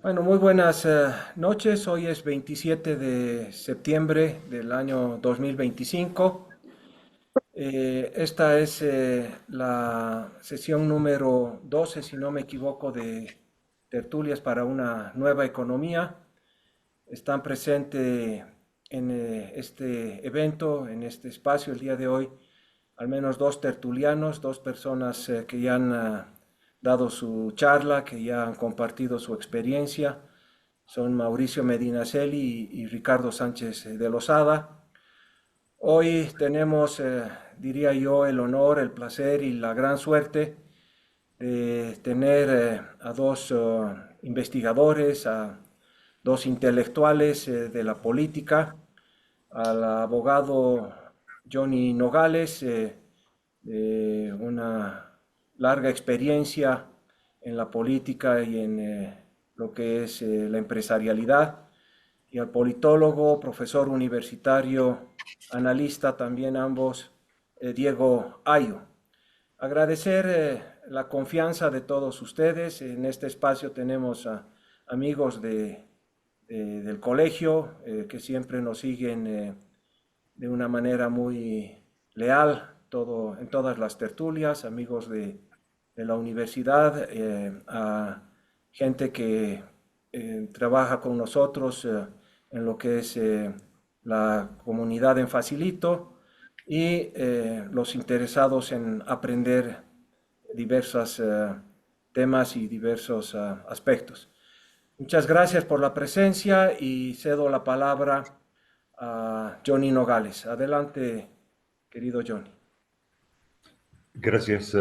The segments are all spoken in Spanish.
Bueno, muy buenas noches. Hoy es 27 de septiembre del año 2025. Esta es la sesión número 12, si no me equivoco, de Tertulias para una nueva economía. Están presentes en este evento, en este espacio, el día de hoy, al menos dos tertulianos, dos personas que ya han dado su charla, que ya han compartido su experiencia. Son Mauricio Medinaceli y Ricardo Sánchez de Lozada. Hoy tenemos, diría yo, el honor, el placer y la gran suerte de tener a dos investigadores, a dos intelectuales de la política, al abogado Johnny Nogales, de una larga experiencia en la política y en lo que es la empresarialidad, y al politólogo, profesor universitario, analista también ambos, Diego Ayo. Agradecer la confianza de todos ustedes. En este espacio tenemos a amigos del colegio que siempre nos siguen de una manera muy leal en todas las tertulias, amigos de la universidad, a gente que trabaja con nosotros en lo que es la comunidad en Facilito y los interesados en aprender diversos temas y diversos aspectos. Muchas gracias por la presencia y cedo la palabra a Johnny Nogales. Adelante, querido Johnny. Gracias,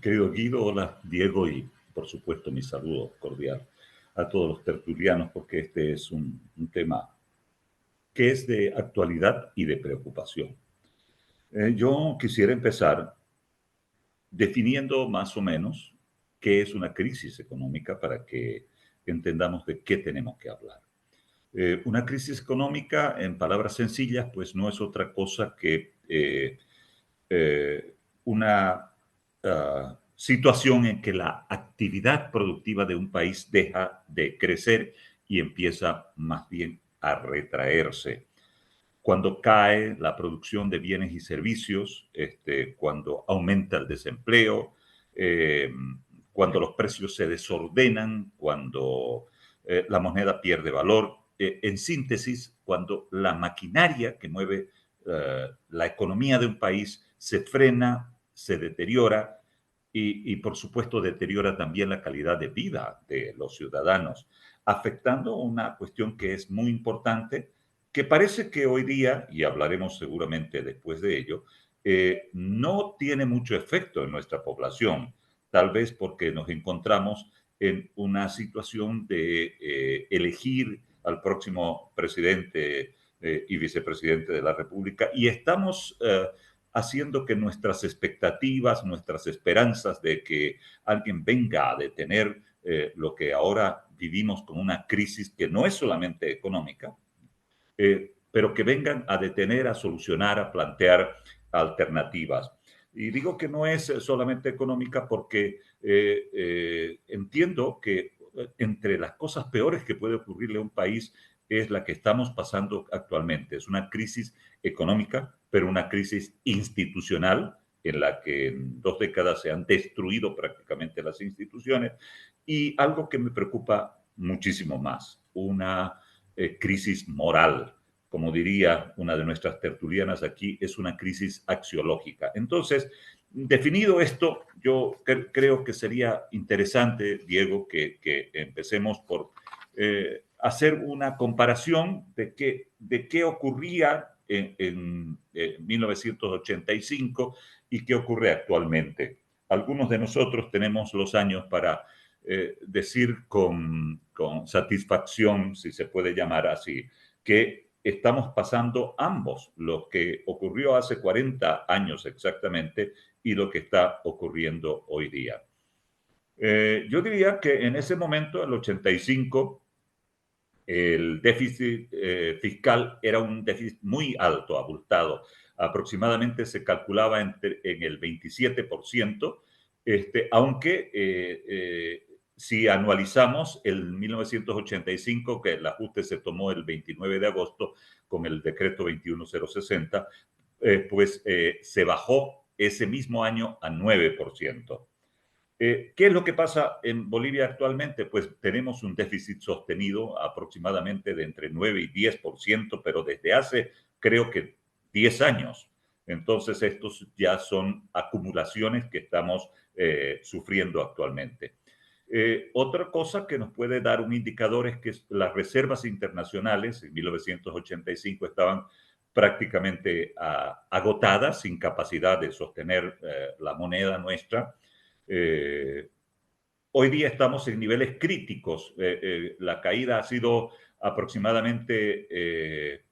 querido Guido. Hola, Diego, y por supuesto mi saludo cordial a todos los tertulianos, porque este es un tema que es de actualidad y de preocupación. Yo quisiera empezar definiendo más o menos qué es una crisis económica para que entendamos de qué tenemos que hablar. Una crisis económica, en palabras sencillas, pues no es otra cosa que una situación en que la actividad productiva de un país deja de crecer y empieza más bien a retraerse. Cuando cae la producción de bienes y servicios, cuando aumenta el desempleo, eh, cuando los precios se desordenan, cuando la moneda pierde valor. En síntesis, cuando la maquinaria que mueve la economía de un país se frena, se deteriora y, por supuesto, deteriora también la calidad de vida de los ciudadanos, afectando una cuestión que es muy importante, que parece que hoy día, y hablaremos seguramente después de ello, no tiene mucho efecto en nuestra población, tal vez porque nos encontramos en una situación de elegir al próximo presidente y vicepresidente de la República, y estamos haciendo que nuestras expectativas, nuestras esperanzas de que alguien venga a detener lo que ahora vivimos como una crisis que no es solamente económica, pero que vengan a detener, a solucionar, a plantear alternativas. Y digo que no es solamente económica porque entiendo que entre las cosas peores que puede ocurrirle a un país es la que estamos pasando actualmente. Es una crisis económica, pero una crisis institucional en la que en 2 décadas se han destruido prácticamente las instituciones, y algo que me preocupa muchísimo más, una crisis moral. Como diría una de nuestras tertulianas aquí, es una crisis axiológica. Entonces, definido esto, yo creo que sería interesante, Diego, que empecemos por hacer una comparación de qué ocurría en 1985 y qué ocurre actualmente. Algunos de nosotros tenemos los años para decir con satisfacción, si se puede llamar así, que estamos pasando ambos, lo que ocurrió hace 40 años exactamente y lo que está ocurriendo hoy día. Yo diría que en ese momento, el 85, el déficit fiscal era un déficit muy alto, abultado. Aproximadamente se calculaba en el 27%, aunque si anualizamos el 1985, que el ajuste se tomó el 29 de agosto con el decreto 21060, pues se bajó ese mismo año a 9%. ¿Qué es lo que pasa en Bolivia actualmente? Pues tenemos un déficit sostenido aproximadamente de entre 9 y 10%, pero desde hace creo que 10 años. Entonces, estos ya son acumulaciones que estamos sufriendo actualmente. Otra cosa que nos puede dar un indicador es que las reservas internacionales en 1985 estaban prácticamente agotadas, sin capacidad de sostener la moneda nuestra. Eh, Hoy día estamos en niveles críticos. La caída ha sido aproximadamente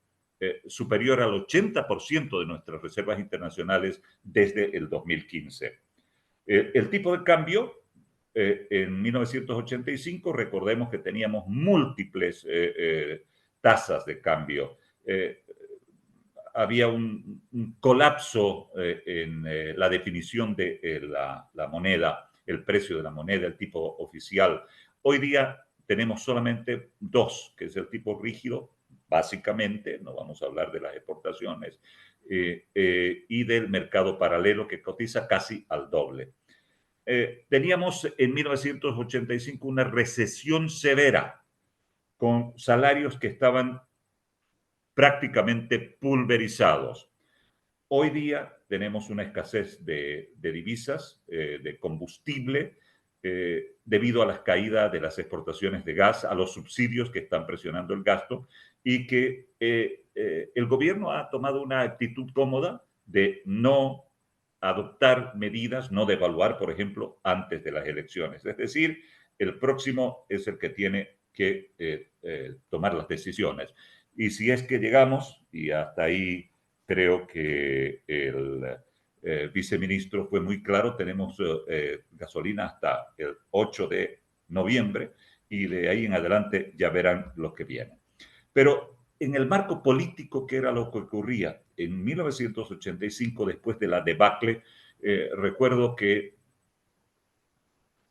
superior al 80% de nuestras reservas internacionales desde el 2015. El tipo de cambio en 1985, recordemos que teníamos múltiples tasas de cambio. Había un colapso en la definición de la moneda, el precio de la moneda, el tipo oficial. Hoy día tenemos solamente dos, que es el tipo rígido, básicamente, no vamos a hablar de las exportaciones, y del mercado paralelo que cotiza casi al doble. Teníamos en 1985 una recesión severa con salarios que estaban prácticamente pulverizados. Hoy día tenemos una escasez de divisas, de combustible, debido a las caídas de las exportaciones de gas, a los subsidios que están presionando el gasto y que el gobierno ha tomado una actitud cómoda de no adoptar medidas, no devaluar, por ejemplo, antes de las elecciones. Es decir, el próximo es el que tiene que tomar las decisiones. Y si es que llegamos, y hasta ahí creo que el viceministro fue muy claro, tenemos gasolina hasta el 8 de noviembre y de ahí en adelante ya verán lo que viene. Pero en el marco político, ¿qué era lo que ocurría? En 1985, después de la debacle, recuerdo que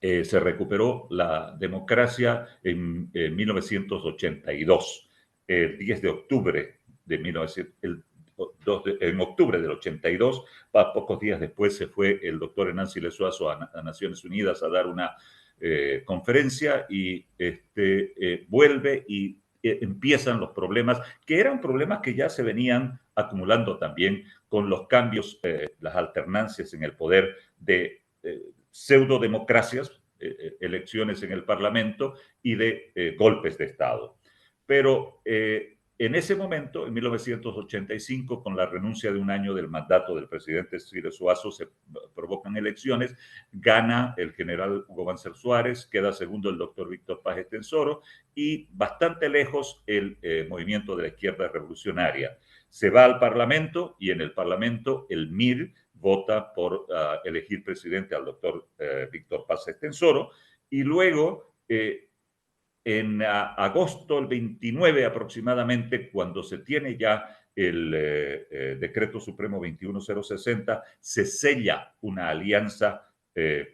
se recuperó la democracia en 1982, el 10 de octubre de 1900, en octubre del 82, pocos días después se fue el doctor Enansi Lesuazo a Naciones Unidas a dar una conferencia y vuelve y empiezan los problemas, que eran problemas que ya se venían acumulando también con los cambios, las alternancias en el poder de pseudodemocracias, elecciones en el Parlamento y de golpes de Estado. Pero en ese momento, en 1985, con la renuncia de un año del mandato del presidente Ciro Suazo, se provocan elecciones, gana el general Hugo Banzer Suárez, queda segundo el doctor Víctor Paz Estenssoro y bastante lejos el movimiento de la izquierda revolucionaria. Se va al Parlamento y en el Parlamento el MIR vota por elegir presidente al doctor Víctor Paz Estenssoro y luego en agosto, el 29 aproximadamente, cuando se tiene ya el decreto supremo 21060, se sella una alianza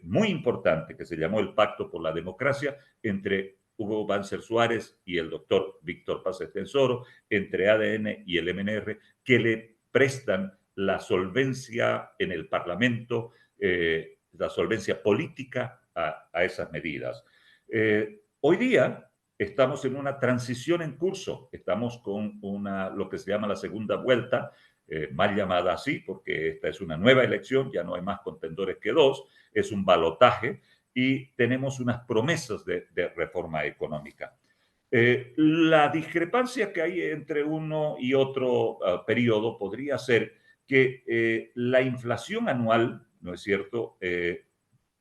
muy importante que se llamó el Pacto por la Democracia entre Hugo Banzer Suárez y el doctor Víctor Paz Estenssoro, entre ADN y el MNR, que le prestan la solvencia en el Parlamento, la solvencia política a esas medidas. Hoy día estamos en una transición en curso, estamos con lo que se llama la segunda vuelta, mal llamada así, porque esta es una nueva elección, ya no hay más contendores que dos, es un balotaje y tenemos unas promesas de reforma económica. La discrepancia que hay entre uno y otro periodo podría ser que la inflación anual, ¿no es cierto?,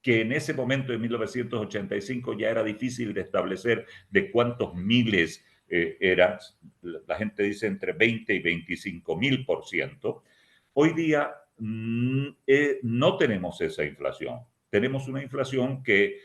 que en ese momento, en 1985, ya era difícil de establecer de cuántos miles era. La gente dice entre 20 y 25.000%. Hoy día no tenemos esa inflación. Tenemos una inflación que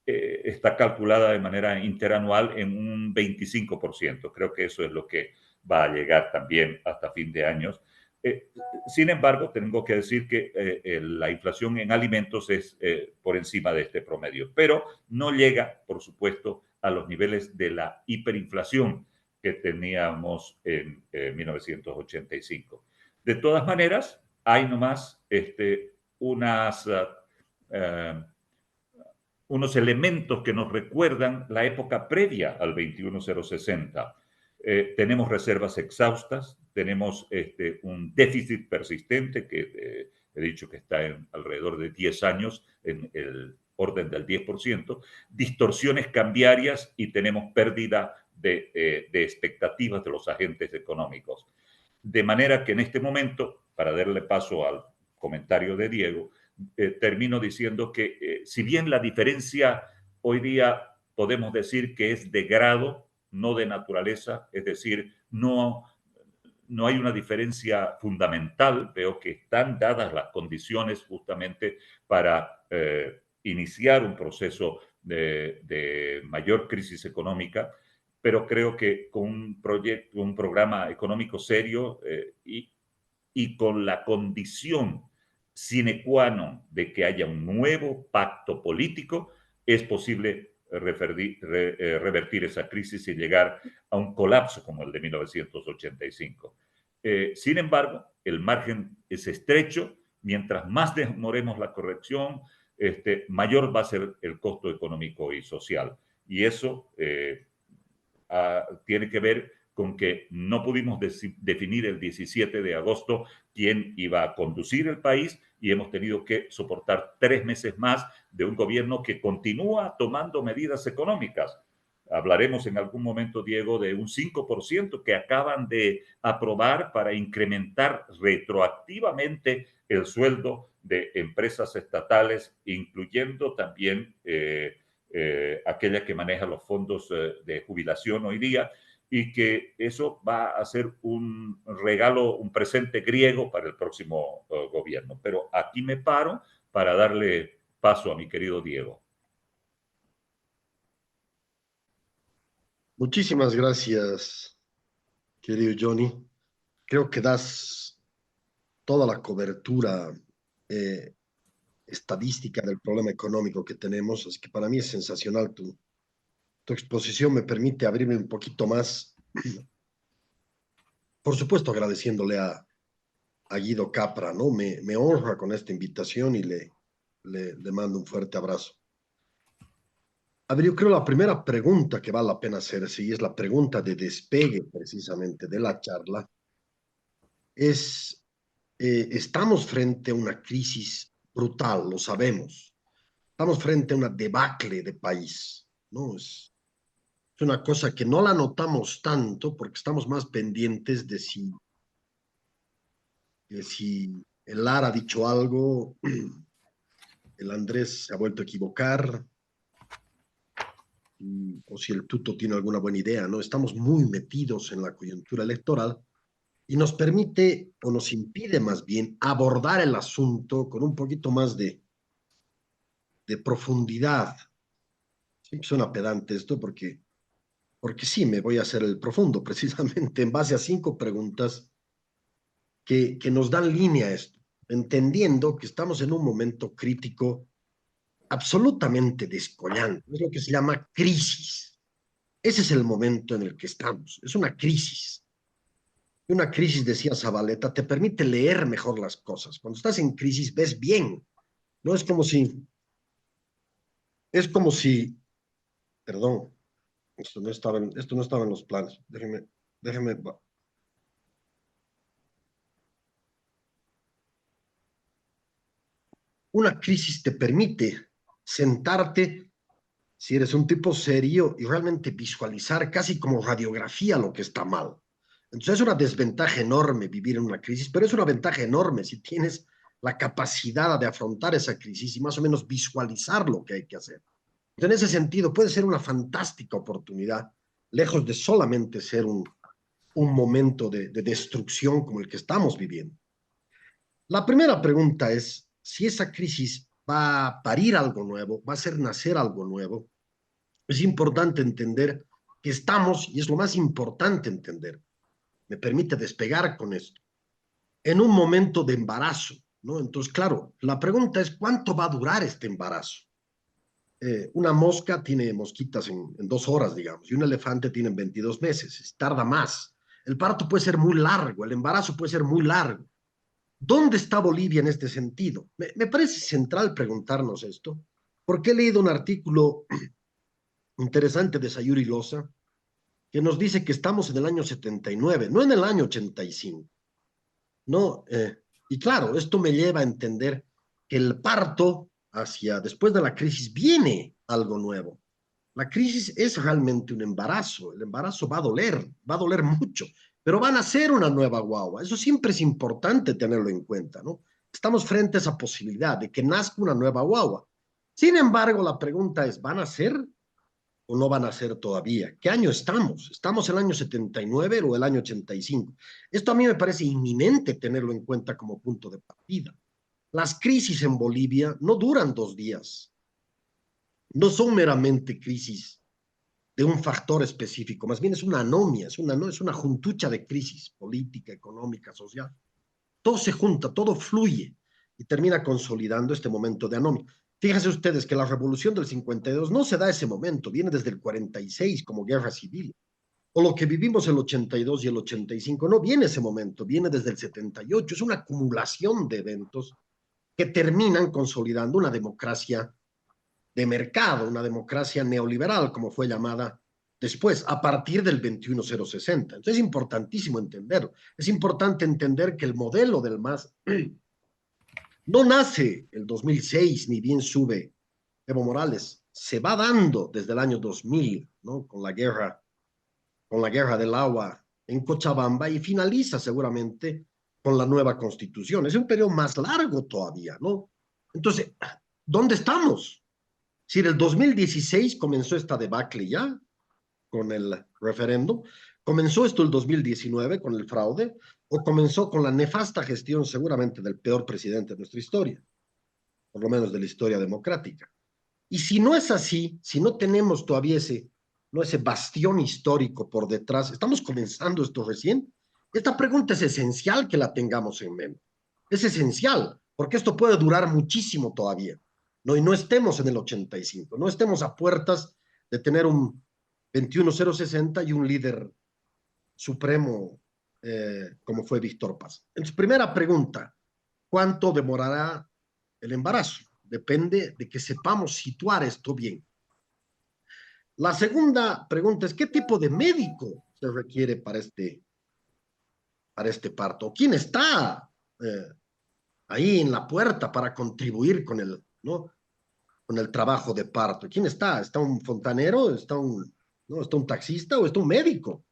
está calculada de manera interanual en un 25%. Creo que eso es lo que va a llegar también hasta fin de años. Eh, Sin embargo, tengo que decir que la inflación en alimentos es por encima de este promedio, pero no llega, por supuesto, a los niveles de la hiperinflación que teníamos en 1985. De todas maneras, hay nomás unas, unos elementos que nos recuerdan la época previa al 21060. Tenemos reservas exhaustas, tenemos un déficit persistente que he dicho que está en alrededor de 10 años, en el orden del 10%, distorsiones cambiarias y tenemos pérdida de expectativas de los agentes económicos. De manera que en este momento, para darle paso al comentario de Diego, termino diciendo que si bien la diferencia hoy día podemos decir que es de grado, no de naturaleza, es decir, no hay una diferencia fundamental, veo que están dadas las condiciones justamente para iniciar un proceso de mayor crisis económica, pero creo que con un proyecto, un programa económico serio y con la condición sine qua non de que haya un nuevo pacto político, es posible revertir esa crisis y llegar a un colapso como el de 1985. Sin embargo, el margen es estrecho. Mientras más demoremos la corrección, mayor va a ser el costo económico y social. Y eso tiene que ver con que no pudimos definir el 17 de agosto quién iba a conducir el país y hemos tenido que soportar 3 meses más de un gobierno que continúa tomando medidas económicas. Hablaremos en algún momento, Diego, de un 5% que acaban de aprobar para incrementar retroactivamente el sueldo de empresas estatales, incluyendo también aquella que maneja los fondos de jubilación hoy día, y que eso va a ser un regalo, un presente griego para el próximo gobierno. Pero aquí me paro para darle paso a mi querido Diego. Muchísimas gracias, querido Johnny. Creo que das toda la cobertura eh, estadística del problema económico que tenemos, así que para mí es sensacional tu exposición, me permite abrirme un poquito más. Por supuesto, agradeciéndole a Guido Capra, ¿no? Me honra con esta invitación y le mando un fuerte abrazo. A ver, yo creo la primera pregunta que vale la pena hacerse, y es la pregunta de despegue precisamente de la charla, es, estamos frente a una crisis brutal, lo sabemos. Estamos frente a una debacle de país, ¿no? Es una cosa que no la notamos tanto porque estamos más pendientes de si el Lara ha dicho algo, el Andrés se ha vuelto a equivocar, o si el Tuto tiene alguna buena idea, ¿no? Estamos muy metidos en la coyuntura electoral y nos permite, o nos impide más bien, abordar el asunto con un poquito más de profundidad. Siempre suena pedante esto porque sí, me voy a hacer el profundo, precisamente en base a 5 preguntas que nos dan línea a esto, entendiendo que estamos en un momento crítico absolutamente descollante. Es lo que se llama crisis. Ese es el momento en el que estamos. Es una crisis. Una crisis, decía Zabaleta, te permite leer mejor las cosas. Cuando estás en crisis, ves bien. No es como si, perdón, esto no estaba en los planes. Déjeme. Una crisis te permite sentarte, si eres un tipo serio, y realmente visualizar casi como radiografía lo que está mal. Entonces es una desventaja enorme vivir en una crisis, pero es una ventaja enorme si tienes la capacidad de afrontar esa crisis y más o menos visualizar lo que hay que hacer. En ese sentido, puede ser una fantástica oportunidad, lejos de solamente ser un momento de destrucción como el que estamos viviendo. La primera pregunta es si esa crisis va a parir algo nuevo, va a hacer nacer algo nuevo. Es importante entender que estamos, y es lo más importante entender, me permite despegar con esto. en un momento de embarazo, ¿no? Entonces, claro, la pregunta es, ¿cuánto va a durar este embarazo? Una mosca tiene mosquitas en 2 horas, digamos, y un elefante tiene en 22 meses, tarda más. El parto puede ser muy largo, el embarazo puede ser muy largo. ¿Dónde está Bolivia en este sentido? Me parece central preguntarnos esto, porque he leído un artículo interesante de Sayuri Loza que nos dice que estamos en el año 79, no en el año 85. ¿No? Y claro, esto me lleva a entender que el parto hacia después de la crisis viene algo nuevo. La crisis es realmente un embarazo. El embarazo va a doler mucho, pero van a ser una nueva guagua. Eso siempre es importante tenerlo en cuenta, ¿no? Estamos frente a esa posibilidad de que nazca una nueva guagua. Sin embargo, la pregunta es, ¿van a ser o no van a ser todavía? ¿Qué año estamos? ¿Estamos en el año 79 o el año 85? Esto a mí me parece inminente tenerlo en cuenta como punto de partida. Las crisis en Bolivia no duran 2 días, no son meramente crisis de un factor específico, más bien es una anomia, no, es una juntucha de crisis política, económica, social. Todo se junta, todo fluye y termina consolidando este momento de anomia. Fíjense ustedes que la revolución del 52 no se da ese momento, viene desde el 46 como guerra civil. O lo que vivimos el 82 y el 85 no viene ese momento, viene desde el 78. Es una acumulación de eventos que terminan consolidando una democracia de mercado, una democracia neoliberal, como fue llamada después, a partir del 21060. Entonces es importantísimo entenderlo. Es importante entender que el modelo del MAS no nace el 2006, ni bien sube Evo Morales. Se va dando desde el año 2000, ¿no? Con la guerra del agua en Cochabamba y finaliza seguramente con la nueva constitución. Es un periodo más largo todavía, ¿no? Entonces, ¿dónde estamos? Si en el 2016 comenzó esta debacle ya, con el referéndum, comenzó esto el 2019 con el fraude, o comenzó con la nefasta gestión seguramente del peor presidente de nuestra historia, por lo menos de la historia democrática. Y si no es así, si no tenemos todavía ese bastión histórico por detrás, estamos comenzando esto recién, esta pregunta es esencial que la tengamos en mente. Es esencial, porque esto puede durar muchísimo todavía, ¿no? Y no estemos en el 85, no estemos a puertas de tener un 21060 y un líder supremo como fue Víctor Paz. Entonces, primera pregunta, ¿cuánto demorará el embarazo? Depende de que sepamos situar esto bien. La segunda pregunta es, ¿qué tipo de médico se requiere para este parto? ¿Quién está ahí en la puerta para contribuir ¿no? con el trabajo de parto? ¿Quién está? ¿Está un fontanero? ¿No? ¿Está un taxista o está un médico?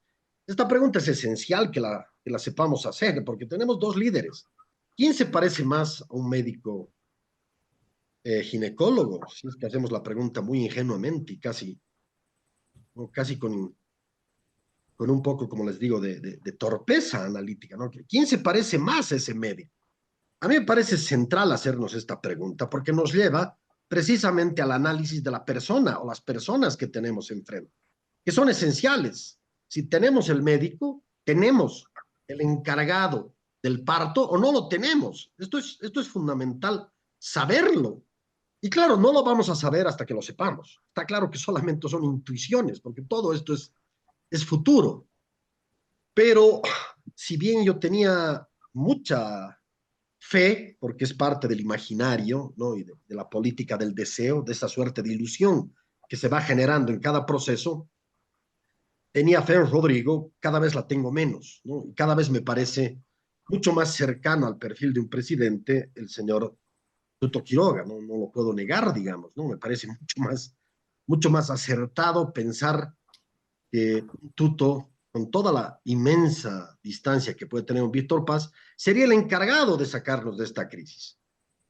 Esta pregunta es esencial que la sepamos hacer, porque tenemos dos líderes. ¿Quién se parece más a un médico ginecólogo? Si es que hacemos la pregunta muy ingenuamente y casi, ¿no? Casi con un poco, como les digo, de torpeza analítica, ¿no? ¿Quién se parece más a ese médico? A mí me parece central hacernos esta pregunta porque nos lleva precisamente al análisis de la persona o las personas que tenemos enfrente, que son esenciales. Si tenemos el médico, tenemos el encargado del parto o no lo tenemos. Esto es fundamental saberlo. Y claro, no lo vamos a saber hasta que lo sepamos. Está claro que solamente son intuiciones, porque todo esto es futuro. Pero si bien yo tenía mucha fe, porque es parte del imaginario, ¿no? Y de la política del deseo, de esa suerte de ilusión que se va generando en cada proceso, tenía fe en Rodrigo, cada vez la tengo menos, ¿no? Y cada vez me parece mucho más cercano al perfil de un presidente el señor Tuto Quiroga, ¿no? No lo puedo negar, digamos, ¿no? Me parece mucho más acertado pensar que Tuto, con toda la inmensa distancia que puede tener un Víctor Paz, sería el encargado de sacarnos de esta crisis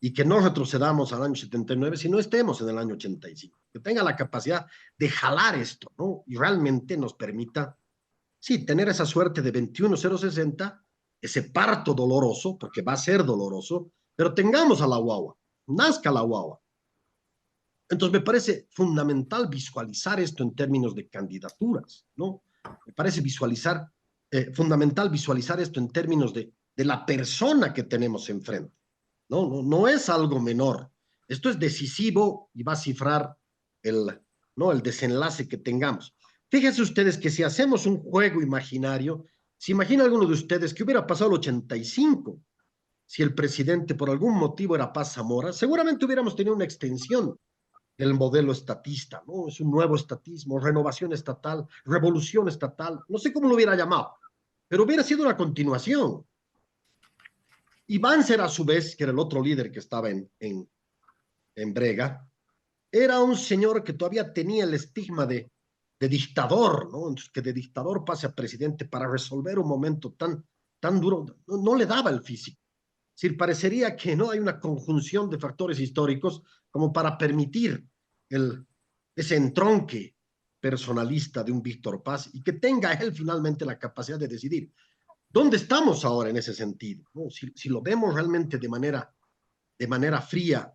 y que no retrocedamos al año 79, si no estemos en el año 85, que tenga la capacidad de jalar esto, ¿no? Y realmente nos permita, sí, tener esa suerte de 21060, ese parto doloroso, porque va a ser doloroso, pero tengamos a la guagua, nazca la guagua. Entonces me parece fundamental visualizar esto en términos de candidaturas, ¿no? Me parece fundamental visualizar esto en términos de de la persona que tenemos enfrente. No es algo menor. Esto es decisivo y va a cifrar el desenlace que tengamos. Fíjense ustedes que si hacemos un juego imaginario, ¿se imagina alguno de ustedes que hubiera pasado el 85? Si el presidente por algún motivo era Paz Zamora, seguramente hubiéramos tenido una extensión del modelo estatista, ¿no? Es un nuevo estatismo, renovación estatal, revolución estatal, no sé cómo lo hubiera llamado, pero hubiera sido una continuación. Y Banzer, a su vez, que era el otro líder que estaba en Brega, era un señor que todavía tenía el estigma de dictador, ¿no? Entonces, que de dictador pase a presidente para resolver un momento tan duro, no le daba el físico. Es decir, parecería que no hay una conjunción de factores históricos como para permitir ese entronque personalista de un Víctor Paz y que tenga él finalmente la capacidad de decidir. ¿Dónde estamos ahora en ese sentido? ¿No? Si lo vemos realmente de manera fría,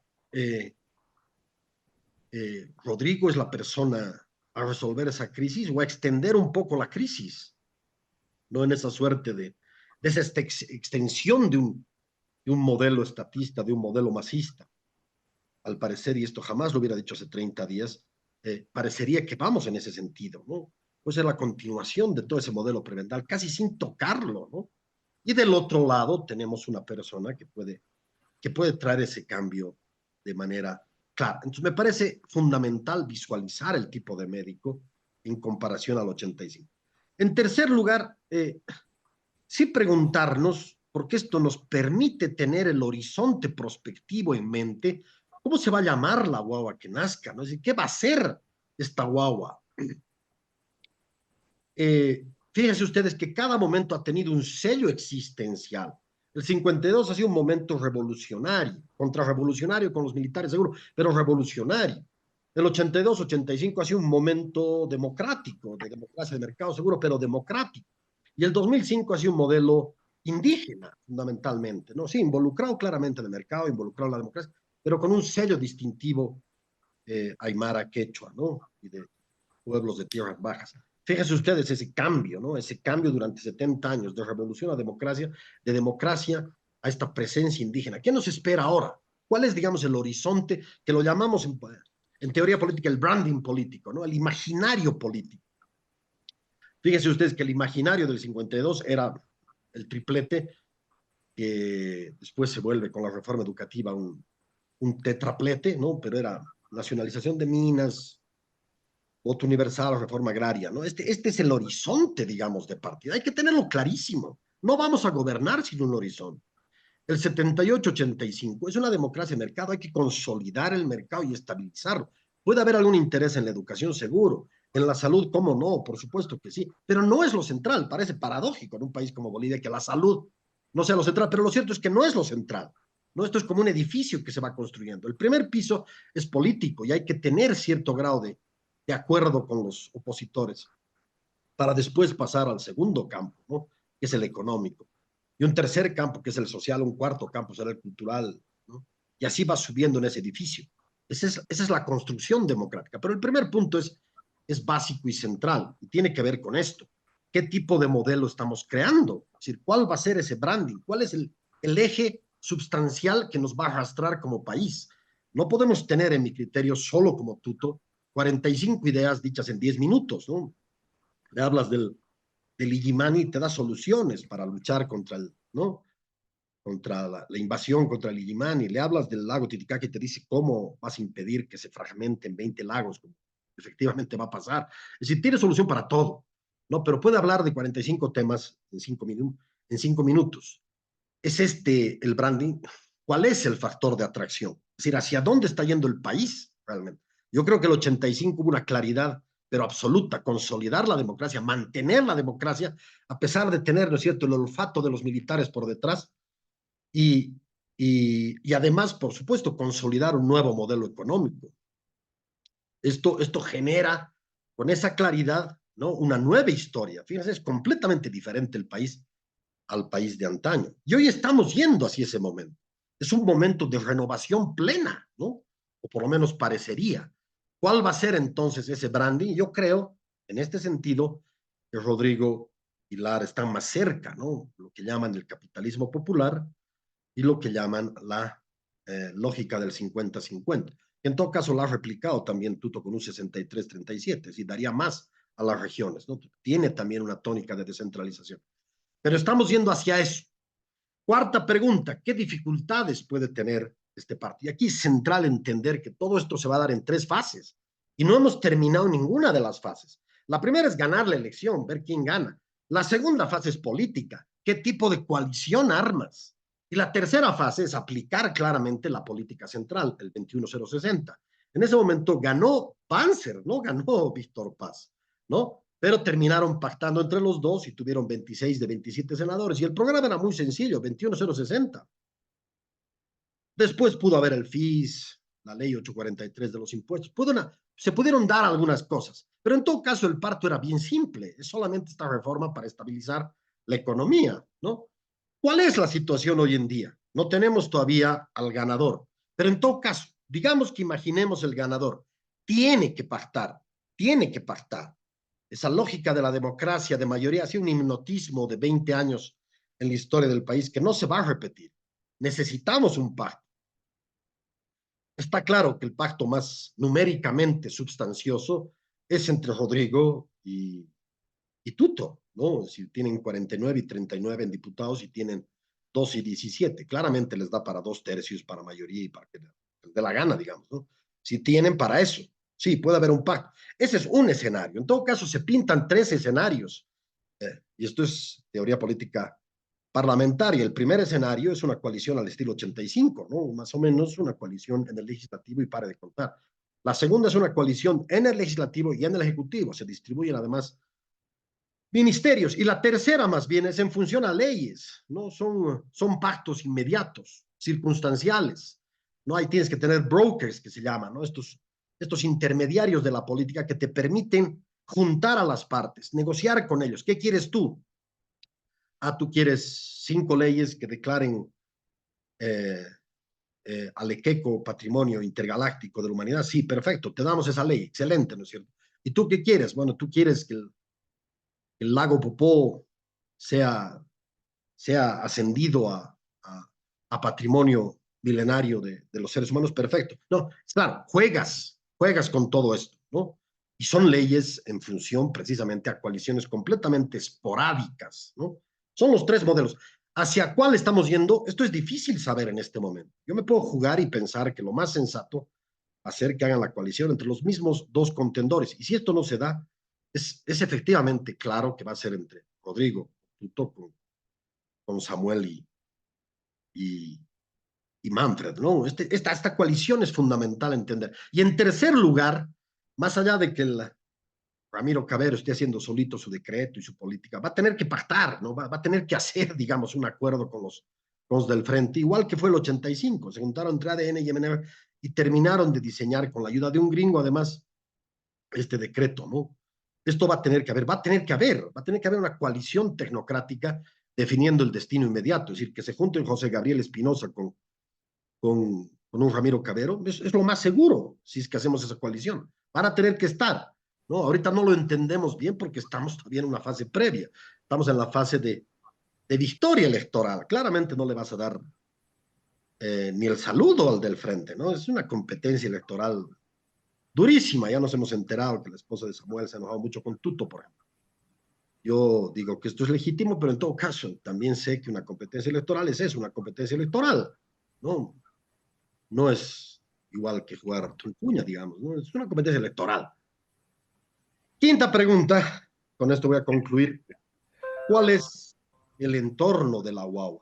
Rodrigo es la persona a resolver esa crisis o a extender un poco la crisis, no en esa suerte de esa extensión de un modelo estatista, de un modelo masista. Al parecer, y esto jamás lo hubiera dicho hace 30 días, parecería que vamos en ese sentido, ¿no? Pues es la continuación de todo ese modelo prebendal, casi sin tocarlo, ¿no? Y del otro lado tenemos una persona que puede traer ese cambio de manera clara. Entonces me parece fundamental visualizar el tipo de médico en comparación al 85. En tercer lugar, sí preguntarnos, porque esto nos permite tener el horizonte prospectivo en mente, ¿cómo se va a llamar la guagua que nazca? ¿No? Es decir, ¿qué va a ser esta guagua? Fíjense ustedes que cada momento ha tenido un sello existencial. El 52 ha sido un momento revolucionario, contrarrevolucionario con los militares seguro, pero revolucionario. El 82-85 ha sido un momento democrático, de democracia de mercado seguro, pero democrático. Y el 2005 ha sido un modelo indígena, fundamentalmente, ¿no? Sí, involucrado claramente en el mercado, involucrado en la democracia, pero con un sello distintivo aymara quechua, ¿no? Y de pueblos de tierras bajas. Fíjense ustedes ese cambio, ¿no? Ese cambio durante 70 años de revolución a democracia, de democracia a esta presencia indígena. ¿Qué nos espera ahora? ¿Cuál es, digamos, el horizonte que lo llamamos en teoría política el branding político, ¿no? El imaginario político. Fíjense ustedes que el imaginario del 52 era el triplete, que después se vuelve con la reforma educativa un tetraplete, ¿no? Pero era nacionalización de minas, voto universal, reforma agraria, ¿no? Este es el horizonte, digamos, de partida. Hay que tenerlo clarísimo. No vamos a gobernar sin un horizonte. El 78-85 es una democracia de mercado, hay que consolidar el mercado y estabilizarlo. Puede haber algún interés en la educación, seguro. En la salud, ¿cómo no? Por supuesto que sí. Pero no es lo central. Parece paradójico en un país como Bolivia que la salud no sea lo central, pero lo cierto es que no es lo central. ¿No? Esto es como un edificio que se va construyendo. El primer piso es político y hay que tener cierto grado de acuerdo con los opositores para después pasar al segundo campo, ¿no? Que es el económico. Y un tercer campo, que es el social, un cuarto campo será el cultural, ¿no? Y así va subiendo en ese edificio. Esa es la construcción democrática. Pero el primer punto es básico y central, y tiene que ver con esto. ¿Qué tipo de modelo estamos creando? Es decir, ¿cuál va a ser ese branding? ¿Cuál es el eje sustancial que nos va a arrastrar como país? No podemos tener, en mi criterio, solo como tuto, 45 ideas dichas en 10 minutos, ¿no? Le hablas del Illimani y te da soluciones para luchar ¿no? Contra la invasión, contra el Illimani. Le hablas del lago Titicaca y te dice cómo vas a impedir que se fragmenten 20 lagos, como efectivamente va a pasar. Es decir, tiene solución para todo, ¿no? Pero puede hablar de 45 temas en 5 minutos. ¿Es este el branding? ¿Cuál es el factor de atracción? Es decir, ¿hacia dónde está yendo el país realmente? Yo creo que el 85 hubo una claridad, pero absoluta, consolidar la democracia, mantener la democracia, a pesar de tener, ¿no es cierto?, el olfato de los militares por detrás y además, por supuesto, consolidar un nuevo modelo económico. Esto genera, con esa claridad, ¿no?, una nueva historia. Fíjense, es completamente diferente el país al país de antaño. Y hoy estamos yendo hacia ese momento. Es un momento de renovación plena, ¿no? O por lo menos parecería. ¿Cuál va a ser entonces ese branding? Yo creo, en este sentido, que Rodrigo pilar están más cerca, ¿no? Lo que llaman el capitalismo popular y lo que llaman la lógica del 50-50. En todo caso, la ha replicado también Tuto con un 63-37, es decir, daría más a las regiones, ¿no? Tiene también una tónica de descentralización. Pero estamos yendo hacia eso. Cuarta pregunta, ¿qué dificultades puede tener este partido? Y aquí es central entender que todo esto se va a dar en 3 fases y no hemos terminado ninguna de las fases. La primera es ganar la elección, ver quién gana. La segunda fase es política, qué tipo de coalición armas. Y la tercera fase es aplicar claramente la política central, el 21060. En ese momento ganó Panzer, no ganó Víctor Paz, ¿no? Pero terminaron pactando entre los dos y tuvieron 26 de 27 senadores. Y el programa era muy sencillo, 21060. Después pudo haber el FIS, la ley 843 de los impuestos. Se pudieron dar algunas cosas, pero en todo caso el parto era bien simple. Es solamente esta reforma para estabilizar la economía, ¿no? ¿Cuál es la situación hoy en día? No tenemos todavía al ganador, pero en todo caso, digamos que imaginemos el ganador. Tiene que pactar, tiene que pactar. Esa lógica de la democracia de mayoría ha sido un hipnotismo de 20 años en la historia del país que no se va a repetir. Necesitamos un pacto. Está claro que el pacto más numéricamente sustancioso es entre Rodrigo y Tuto, ¿no? Si tienen 49 y 39 en diputados y tienen 2 y 17, claramente les da para 2/3 para mayoría y para que les dé la gana, digamos, ¿no? Si tienen para eso, sí, puede haber un pacto. Ese es un escenario. En todo caso, se pintan 3 escenarios. Y esto es teoría política parlamentaria. El primer escenario es una coalición al estilo 85, ¿no? Más o menos una coalición en el legislativo y pare de contar. La segunda es una coalición en el legislativo y en el ejecutivo. Se distribuyen además ministerios. Y la tercera más bien es en función a leyes, ¿no? Son pactos inmediatos, circunstanciales. ¿No? Ahí tienes que tener brokers, que se llaman, ¿no? Estos intermediarios de la política que te permiten juntar a las partes, negociar con ellos. ¿Qué quieres tú? Tú quieres 5 leyes que declaren eh, al EQECO patrimonio intergaláctico de la humanidad. Sí, perfecto, te damos esa ley, excelente, ¿no es cierto? ¿Y tú qué quieres? Bueno, tú quieres que el lago Popó sea ascendido a patrimonio milenario de los seres humanos, perfecto. No, claro, juegas con todo esto, ¿no? Y son leyes en función precisamente a coaliciones completamente esporádicas, ¿no? Son los 3 modelos. ¿Hacia cuál estamos yendo? Esto es difícil saber en este momento. Yo me puedo jugar y pensar que lo más sensato va a ser que hagan la coalición entre los mismos 2 contendores. Y si esto no se da, es efectivamente claro que va a ser entre Rodrigo Tuto con Samuel y, y Manfred, ¿no? Esta coalición es fundamental entender. Y en tercer lugar, más allá de que Ramiro Cabero esté haciendo solito su decreto y su política, va a tener que pactar, ¿no? Va a tener que hacer, digamos, un acuerdo con los del frente, igual que fue el 85, se juntaron entre ADN y MNR y terminaron de diseñar con la ayuda de un gringo, además, este decreto, ¿no? Esto va a tener que haber, una coalición tecnocrática definiendo el destino inmediato, es decir, que se junten José Gabriel Espinosa con un Ramiro Cabero, es lo más seguro si es que hacemos esa coalición. Van a tener que estar, ¿no? Ahorita no lo entendemos bien porque estamos todavía en una fase previa, estamos en la fase de victoria electoral, claramente no le vas a dar ni el saludo al del frente, ¿no? Es una competencia electoral durísima, ya nos hemos enterado que la esposa de Samuel se ha enojado mucho con Tuto, por ejemplo. Yo digo que esto es legítimo, pero en todo caso también sé que una competencia electoral es eso, una competencia electoral, ¿no? No es igual que jugar Tulpuña, digamos, ¿no? Es una competencia electoral. Quinta pregunta, con esto voy a concluir. ¿Cuál es el entorno de la UAU?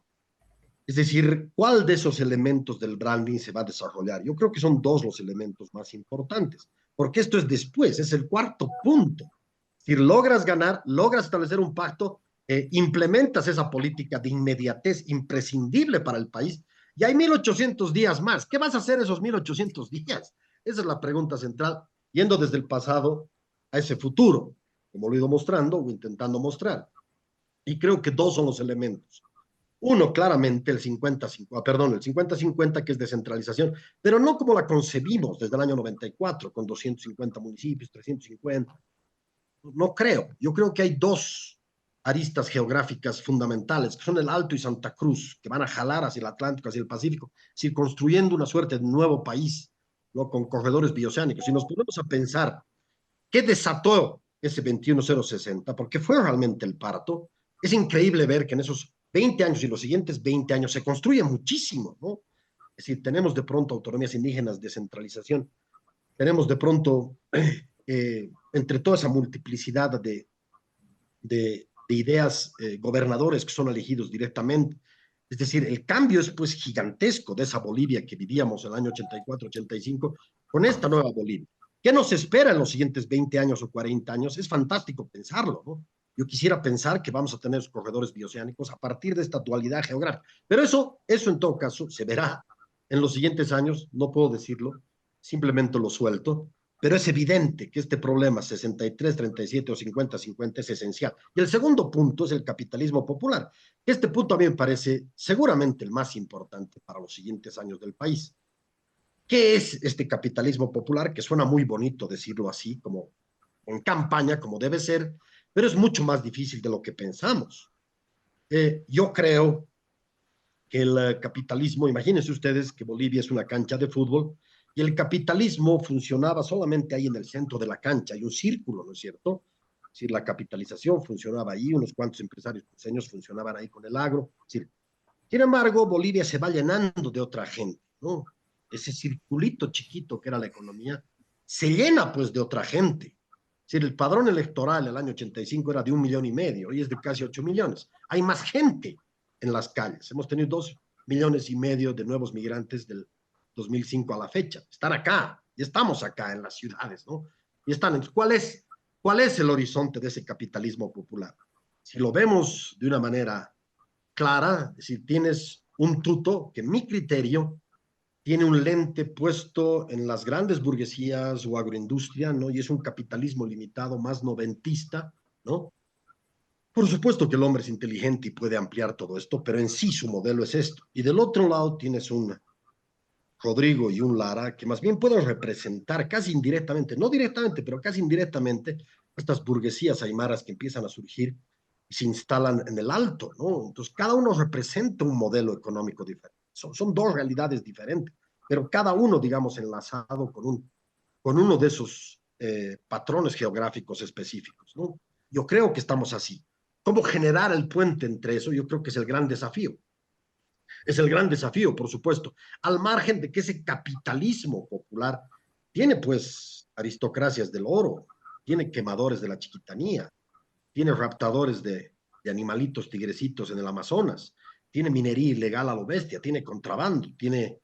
Es decir, ¿cuál de esos elementos del branding se va a desarrollar? Yo creo que son 2 los elementos más importantes, porque esto es después, es el cuarto punto. Si logras ganar, logras establecer un pacto, implementas esa política de inmediatez imprescindible para el país, y hay 1800 días más. ¿Qué vas a hacer esos 1800 días? Esa es la pregunta central, yendo desde el pasado a ese futuro, como lo he ido mostrando o intentando mostrar. Y creo que 2 son los elementos. Uno, claramente, el 50-50, que es descentralización, pero no como la concebimos desde el año 94, con 250 municipios, 350. No creo. Yo creo que hay 2 aristas geográficas fundamentales, que son el Alto y Santa Cruz, que van a jalar hacia el Atlántico, hacia el Pacífico, es decir, construyendo una suerte de nuevo país, ¿no? Con corredores bioceánicos. Si nos ponemos a pensar qué desató ese 21060, porque fue realmente el parto, es increíble ver que en esos 20 años y los siguientes 20 años se construye muchísimo, ¿no? Es decir, tenemos de pronto autonomías indígenas, descentralización, tenemos de pronto, entre toda esa multiplicidad de ideas, gobernadores que son elegidos directamente. Es decir, el cambio es pues gigantesco de esa Bolivia que vivíamos en el año 84-85 con esta nueva Bolivia. ¿Qué nos espera en los siguientes 20 años o 40 años? Es fantástico pensarlo, ¿no? Yo quisiera pensar que vamos a tener corredores bioceánicos a partir de esta dualidad geográfica. Pero eso en todo caso se verá en los siguientes años, no puedo decirlo, simplemente lo suelto, pero es evidente que este problema 63, 37 o 50, 50 es esencial. Y el segundo punto es el capitalismo popular. Este punto a mí me parece seguramente el más importante para los siguientes años del país. ¿Qué es este capitalismo popular? Que suena muy bonito decirlo así, como en campaña, como debe ser, pero es mucho más difícil de lo que pensamos. Yo creo que el capitalismo, imagínense ustedes que Bolivia es una cancha de fútbol y el capitalismo funcionaba solamente ahí en el centro de la cancha, hay un círculo, ¿no es cierto? Es decir, la capitalización funcionaba ahí, unos cuantos empresarios cruceños funcionaban ahí con el agro. Es decir, sin embargo, Bolivia se va llenando de otra gente, ¿no? Ese circulito chiquito que era la economía se llena pues de otra gente. Es decir, el padrón electoral el año 85 era de 1,5 millones, hoy es de casi 8 millones. Hay más gente en las calles. Hemos tenido 2,5 millones de nuevos migrantes del 2005 a la fecha. Están acá, y estamos acá en las ciudades, ¿no? Y están. ¿Cuál es el horizonte de ese capitalismo popular? Si lo vemos de una manera clara, es decir, tienes un tuto que en mi criterio tiene un lente puesto en las grandes burguesías o agroindustria, ¿no? Y es un capitalismo limitado más noventista, ¿no? Por supuesto que el hombre es inteligente y puede ampliar todo esto, pero en sí su modelo es esto. Y del otro lado tienes un Rodrigo y un Lara que más bien pueden representar casi indirectamente, no directamente, pero casi indirectamente, estas burguesías aymaras que empiezan a surgir y se instalan en el alto, ¿no? Entonces, cada uno representa un modelo económico diferente. Son dos realidades diferentes, pero cada uno, digamos, enlazado con uno de esos patrones geográficos específicos, ¿no? Yo creo que estamos así. ¿Cómo generar el puente entre eso? Yo creo que es el gran desafío. Es el gran desafío, por supuesto, al margen de que ese capitalismo popular tiene pues aristocracias del oro, tiene quemadores de la chiquitanía, tiene raptadores de animalitos tigrecitos en el Amazonas, tiene minería ilegal a lo bestia, tiene contrabando, tiene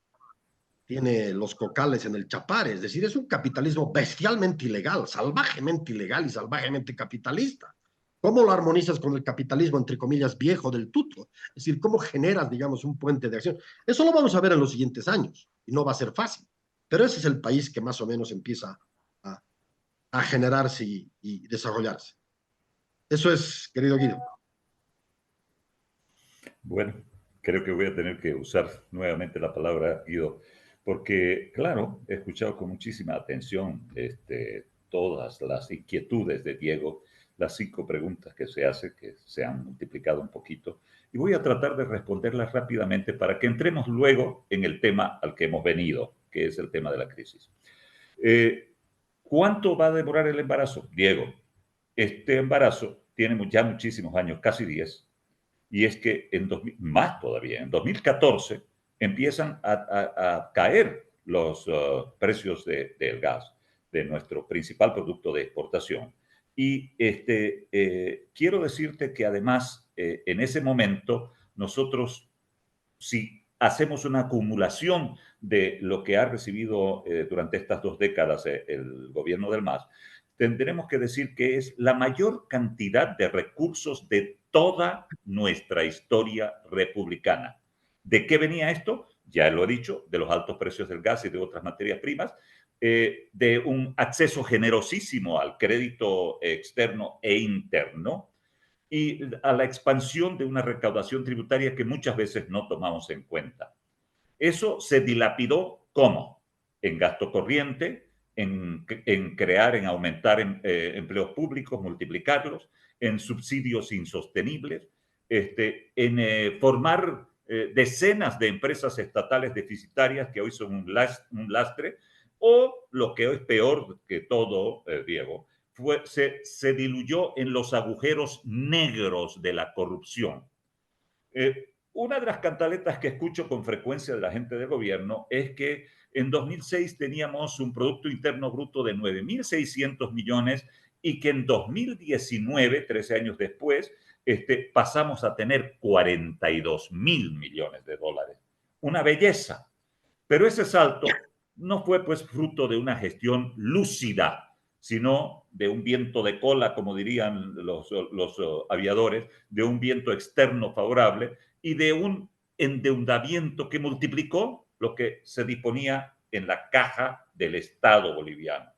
los cocales en el Chapare, es decir, es un capitalismo bestialmente ilegal y salvajemente capitalista. ¿Cómo lo armonizas con el capitalismo, entre comillas, viejo del tuto? Es decir, ¿cómo generas, digamos, un puente de acción? Eso lo vamos a ver en los siguientes años y no va a ser fácil, pero ese es el país que más o menos empieza a, a generarse y desarrollarse. Eso es, querido Guido. Bueno, creo que voy a tener que usar nuevamente la palabra Guido, porque, claro, he escuchado con muchísima atención todas las inquietudes de Diego, las 5 preguntas que se hace, que se han multiplicado un poquito, y voy a tratar de responderlas rápidamente para que entremos luego en el tema al que hemos venido, que es el tema de la crisis. ¿Cuánto va a demorar el embarazo? Diego, este embarazo tiene ya muchísimos años, casi 10, y es que más todavía, en 2014 empiezan a caer los precios del gas, de nuestro principal producto de exportación. Y quiero decirte que además, en ese momento, nosotros, si hacemos una acumulación de lo que ha recibido durante estas 2 décadas el gobierno del MAS, tendremos que decir que es la mayor cantidad de recursos de toda nuestra historia republicana. ¿De qué venía esto? Ya lo he dicho, de los altos precios del gas y de otras materias primas, de un acceso generosísimo al crédito externo e interno y a la expansión de una recaudación tributaria que muchas veces no tomamos en cuenta. Eso se dilapidó, ¿cómo? En gasto corriente, en crear, en aumentar empleos públicos, multiplicarlos, en subsidios insostenibles, en formar decenas de empresas estatales deficitarias que hoy son un lastre, o lo que es peor que todo, Diego, se diluyó en los agujeros negros de la corrupción. Una de las cantaletas que escucho con frecuencia de la gente del gobierno es que en 2006 teníamos un Producto Interno Bruto de 9.600 millones y que en 2019, 13 años después, pasamos a tener 42.000 millones de dólares. Una belleza. Pero ese salto no fue pues fruto de una gestión lúcida, sino de un viento de cola, como dirían los aviadores, de un viento externo favorable y de un endeudamiento que multiplicó lo que se disponía en la caja del Estado boliviano.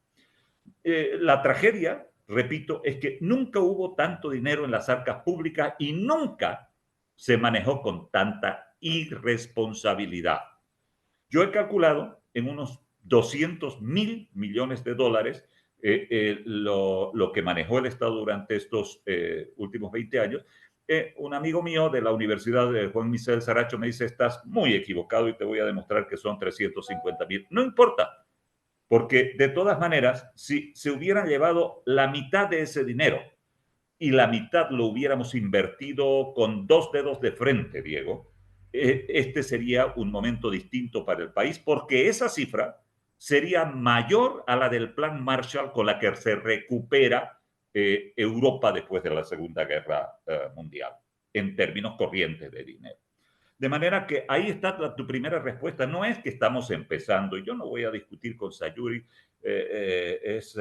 La tragedia, repito, es que nunca hubo tanto dinero en las arcas públicas y nunca se manejó con tanta irresponsabilidad. Yo he calculado en unos 200.000 millones de dólares lo que manejó el Estado durante estos últimos 20 años. Un amigo mío de la Universidad de Juan Misael Saracho me dice, estás muy equivocado y te voy a demostrar que son 350.000. No importa, porque de todas maneras, si se hubieran llevado la mitad de ese dinero y la mitad lo hubiéramos invertido con 2 dedos de frente, Diego, este sería un momento distinto para el país, porque esa cifra sería mayor a la del Plan Marshall con la que se recupera Europa después de la Segunda Guerra Mundial, en términos corrientes de dinero. De manera que ahí está tu primera respuesta. No es que estamos empezando. Yo no voy a discutir con Sayuri. Es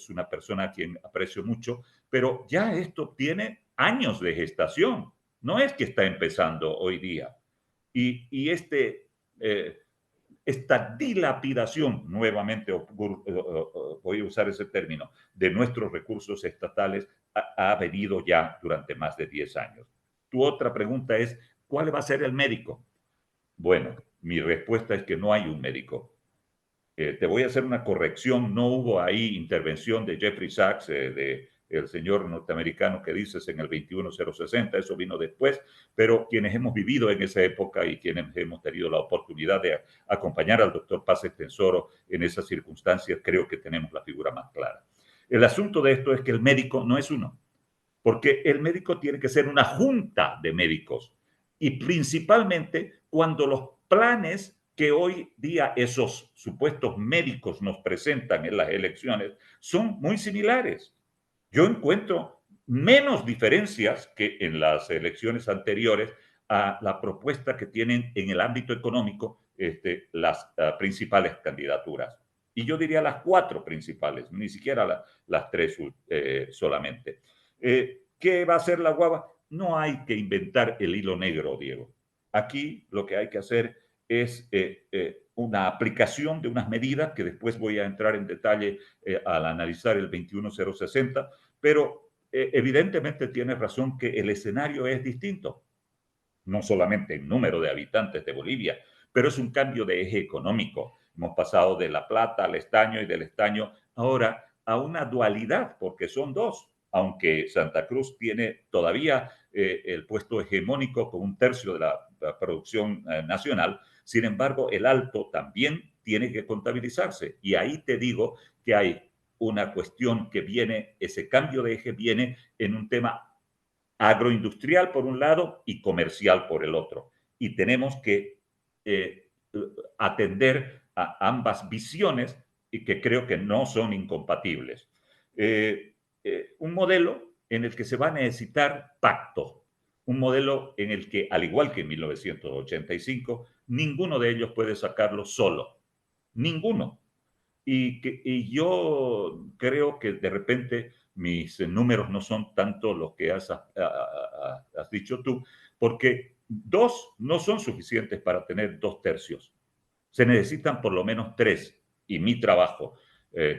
una persona a quien aprecio mucho, pero ya esto tiene años de gestación. No es que está empezando hoy día. Y esta dilapidación, nuevamente voy a usar ese término, de nuestros recursos estatales ha venido ya durante más de 10 años. Tu otra pregunta es, ¿cuál va a ser el médico? Bueno, mi respuesta es que no hay un médico. Te voy a hacer una corrección. No hubo ahí intervención de Jeffrey Sachs, el señor norteamericano que dices en el 21060, eso vino después, pero quienes hemos vivido en esa época y quienes hemos tenido la oportunidad de acompañar al doctor Paz Extensoro en esas circunstancias, creo que tenemos la figura más clara. El asunto de esto es que el médico no es uno, porque el médico tiene que ser una junta de médicos y principalmente cuando los planes que hoy día esos supuestos médicos nos presentan en las elecciones son muy similares. Yo encuentro menos diferencias que en las elecciones anteriores a la propuesta que tienen en el ámbito económico las principales candidaturas. Y yo diría las 4 principales, ni siquiera las 3 solamente. ¿Qué va a hacer la guava? No hay que inventar el hilo negro, Diego. Aquí lo que hay que hacer es una aplicación de unas medidas que después voy a entrar en detalle al analizar el 21060, pero evidentemente tienes razón que el escenario es distinto, no solamente en número de habitantes de Bolivia, pero es un cambio de eje económico. Hemos pasado de La Plata al estaño y del estaño ahora a una dualidad, porque son dos, aunque Santa Cruz tiene todavía el puesto hegemónico con 1/3 de la producción nacional. Sin embargo, el Alto también tiene que contabilizarse. Y ahí te digo que hay una cuestión que viene, ese cambio de eje viene en un tema agroindustrial por un lado y comercial por el otro. Y tenemos que atender a ambas visiones y que creo que no son incompatibles. Un modelo en el que se va a necesitar pacto, un modelo en el que, al igual que en 1985, ninguno de ellos puede sacarlo solo, ninguno. Y yo creo que de repente mis números no son tanto los que has dicho tú, porque 2 no son suficientes para tener 2/3. Se necesitan por lo menos 3. Y mi trabajo,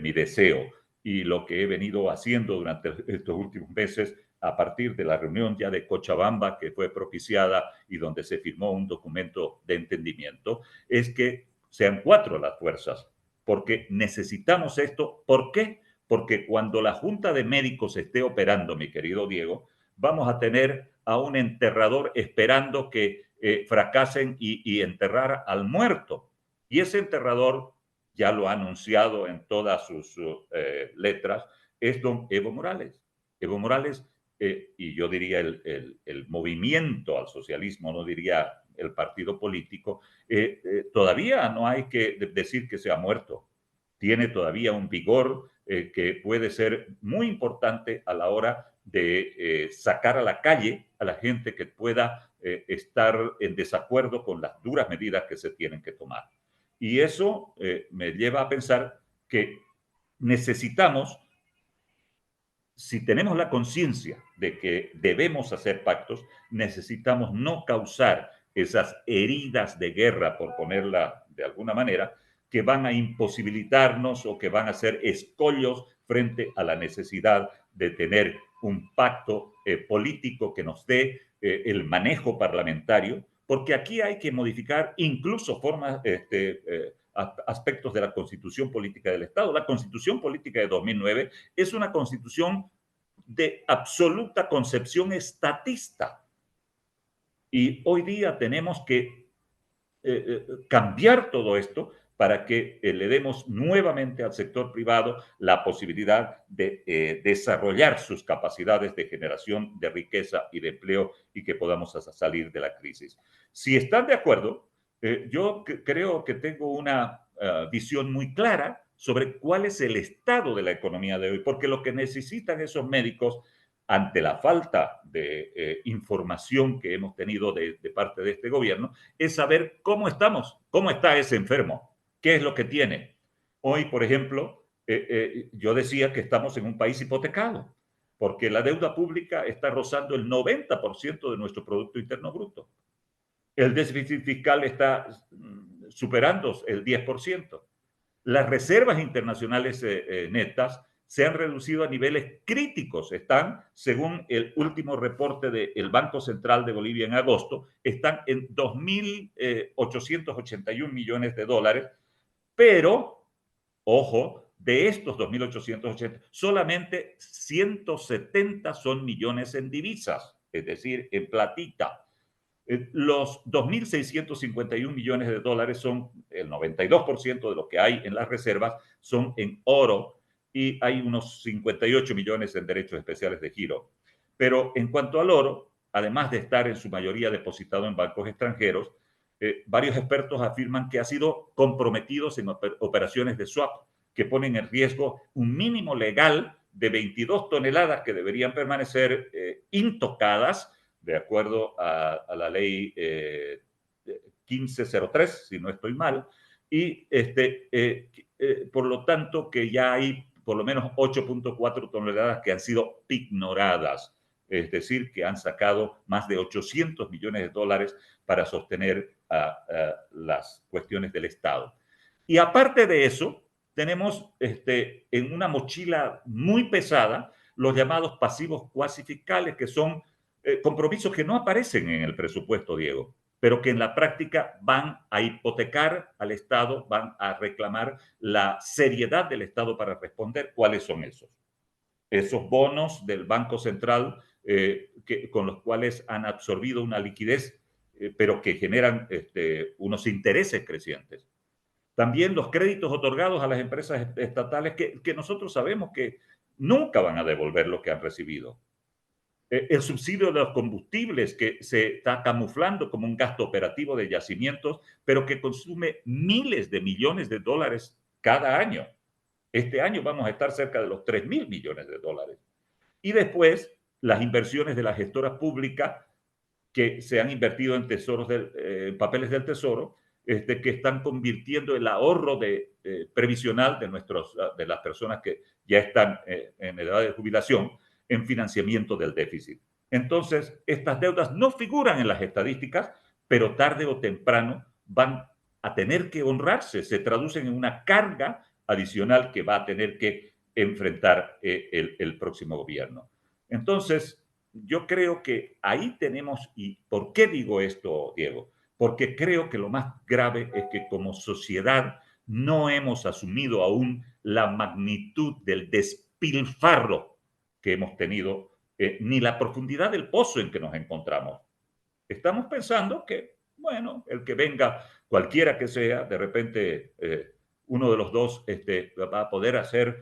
mi deseo y lo que he venido haciendo durante estos últimos meses, a partir de la reunión ya de Cochabamba, que fue propiciada y donde se firmó un documento de entendimiento, es que sean 4 las fuerzas porque necesitamos esto. ¿Por qué? Porque cuando la Junta de Médicos esté operando, mi querido Diego, vamos a tener a un enterrador esperando que fracasen y enterrar al muerto. Y ese enterrador, ya lo ha anunciado en todas sus letras, es don Evo Morales. Evo Morales, y yo diría el movimiento al socialismo, no diría el partido político, todavía no hay que decir que se ha muerto. Tiene todavía un vigor que puede ser muy importante a la hora de sacar a la calle a la gente que pueda estar en desacuerdo con las duras medidas que se tienen que tomar. Y eso me lleva a pensar que necesitamos, si tenemos la conciencia de que debemos hacer pactos, necesitamos no causar esas heridas de guerra, por ponerla de alguna manera, que van a imposibilitarnos o que van a ser escollos frente a la necesidad de tener un pacto político que nos dé el manejo parlamentario, porque aquí hay que modificar incluso formas, aspectos de la Constitución Política del Estado. La Constitución Política de 2009 es una constitución de absoluta concepción estatista. Y hoy día tenemos que cambiar todo esto para que le demos nuevamente al sector privado la posibilidad de desarrollar sus capacidades de generación de riqueza y de empleo y que podamos salir de la crisis. Si están de acuerdo, yo creo que tengo una visión muy clara sobre cuál es el estado de la economía de hoy, porque lo que necesitan esos médicos ante la falta de información que hemos tenido de parte de este gobierno, es saber cómo estamos, cómo está ese enfermo, qué es lo que tiene. Hoy, por ejemplo, yo decía que estamos en un país hipotecado, porque la deuda pública está rozando el 90% de nuestro Producto Interno Bruto. El déficit fiscal está superando el 10%. Las reservas internacionales netas se han reducido a niveles críticos. Están, según el último reporte del Banco Central de Bolivia en agosto, están en 2.881 millones de dólares, pero, ojo, de estos 2.880, solamente 170 son millones en divisas, es decir, en platita. Los 2.651 millones de dólares son el 92% de lo que hay en las reservas, son en oro y hay unos 58 millones en derechos especiales de giro. Pero en cuanto al oro, además de estar en su mayoría depositado en bancos extranjeros, varios expertos afirman que ha sido comprometidos en operaciones de swap que ponen en riesgo un mínimo legal de 22 toneladas que deberían permanecer intocadas de acuerdo a la ley 1503, si no estoy mal, y por lo tanto que ya hay por lo menos 8.4 toneladas que han sido ignoradas, es decir, que han sacado más de 800 millones de dólares para sostener las cuestiones del Estado. Y aparte de eso, tenemos en una mochila muy pesada los llamados pasivos cuasi fiscales, que son compromisos que no aparecen en el presupuesto, Diego, pero que en la práctica van a hipotecar al Estado, van a reclamar la seriedad del Estado para responder. ¿Cuáles son esos? Esos bonos del Banco Central con los cuales han absorbido una liquidez, pero que generan unos intereses crecientes. También los créditos otorgados a las empresas estatales que nosotros sabemos que nunca van a devolver lo que han recibido. El subsidio de los combustibles que se está camuflando como un gasto operativo de yacimientos, pero que consume miles de millones de dólares cada año. Este año vamos a estar cerca de los 3.000 millones de dólares. Y después, las inversiones de la gestora pública que se han invertido en papeles del Tesoro, que están convirtiendo el ahorro previsional de las personas que ya están en edad de jubilación en financiamiento del déficit. Entonces, estas deudas no figuran en las estadísticas, pero tarde o temprano van a tener que honrarse, se traducen en una carga adicional que va a tener que enfrentar el próximo gobierno. Entonces, yo creo que ahí tenemos, ¿y por qué digo esto, Diego? Porque creo que lo más grave es que como sociedad no hemos asumido aún la magnitud del despilfarro que hemos tenido, ni la profundidad del pozo en que nos encontramos. Estamos pensando que, bueno, el que venga, cualquiera que sea, de repente uno de los dos va a poder hacer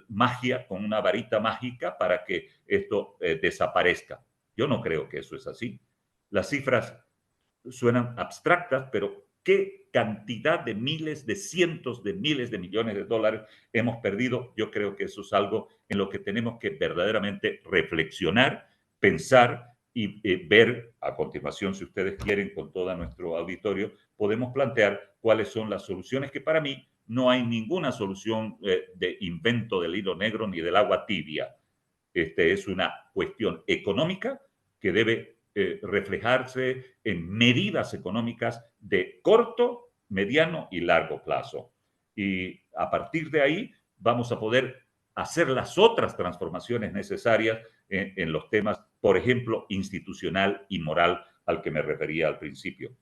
magia con una varita mágica para que esto desaparezca. Yo no creo que eso es así. Las cifras suenan abstractas, pero qué cantidad de miles, de cientos de miles de millones de dólares hemos perdido. Yo creo que eso es algo en lo que tenemos que verdaderamente reflexionar, pensar y ver a continuación, si ustedes quieren, con todo nuestro auditorio, podemos plantear cuáles son las soluciones, que para mí no hay ninguna solución de invento del hilo negro ni del agua tibia. Es una cuestión económica que debe reflejarse en medidas económicas de corto, mediano y largo plazo. Y a partir de ahí vamos a poder hacer las otras transformaciones necesarias en los temas, por ejemplo, institucional y moral, al que me refería al principio.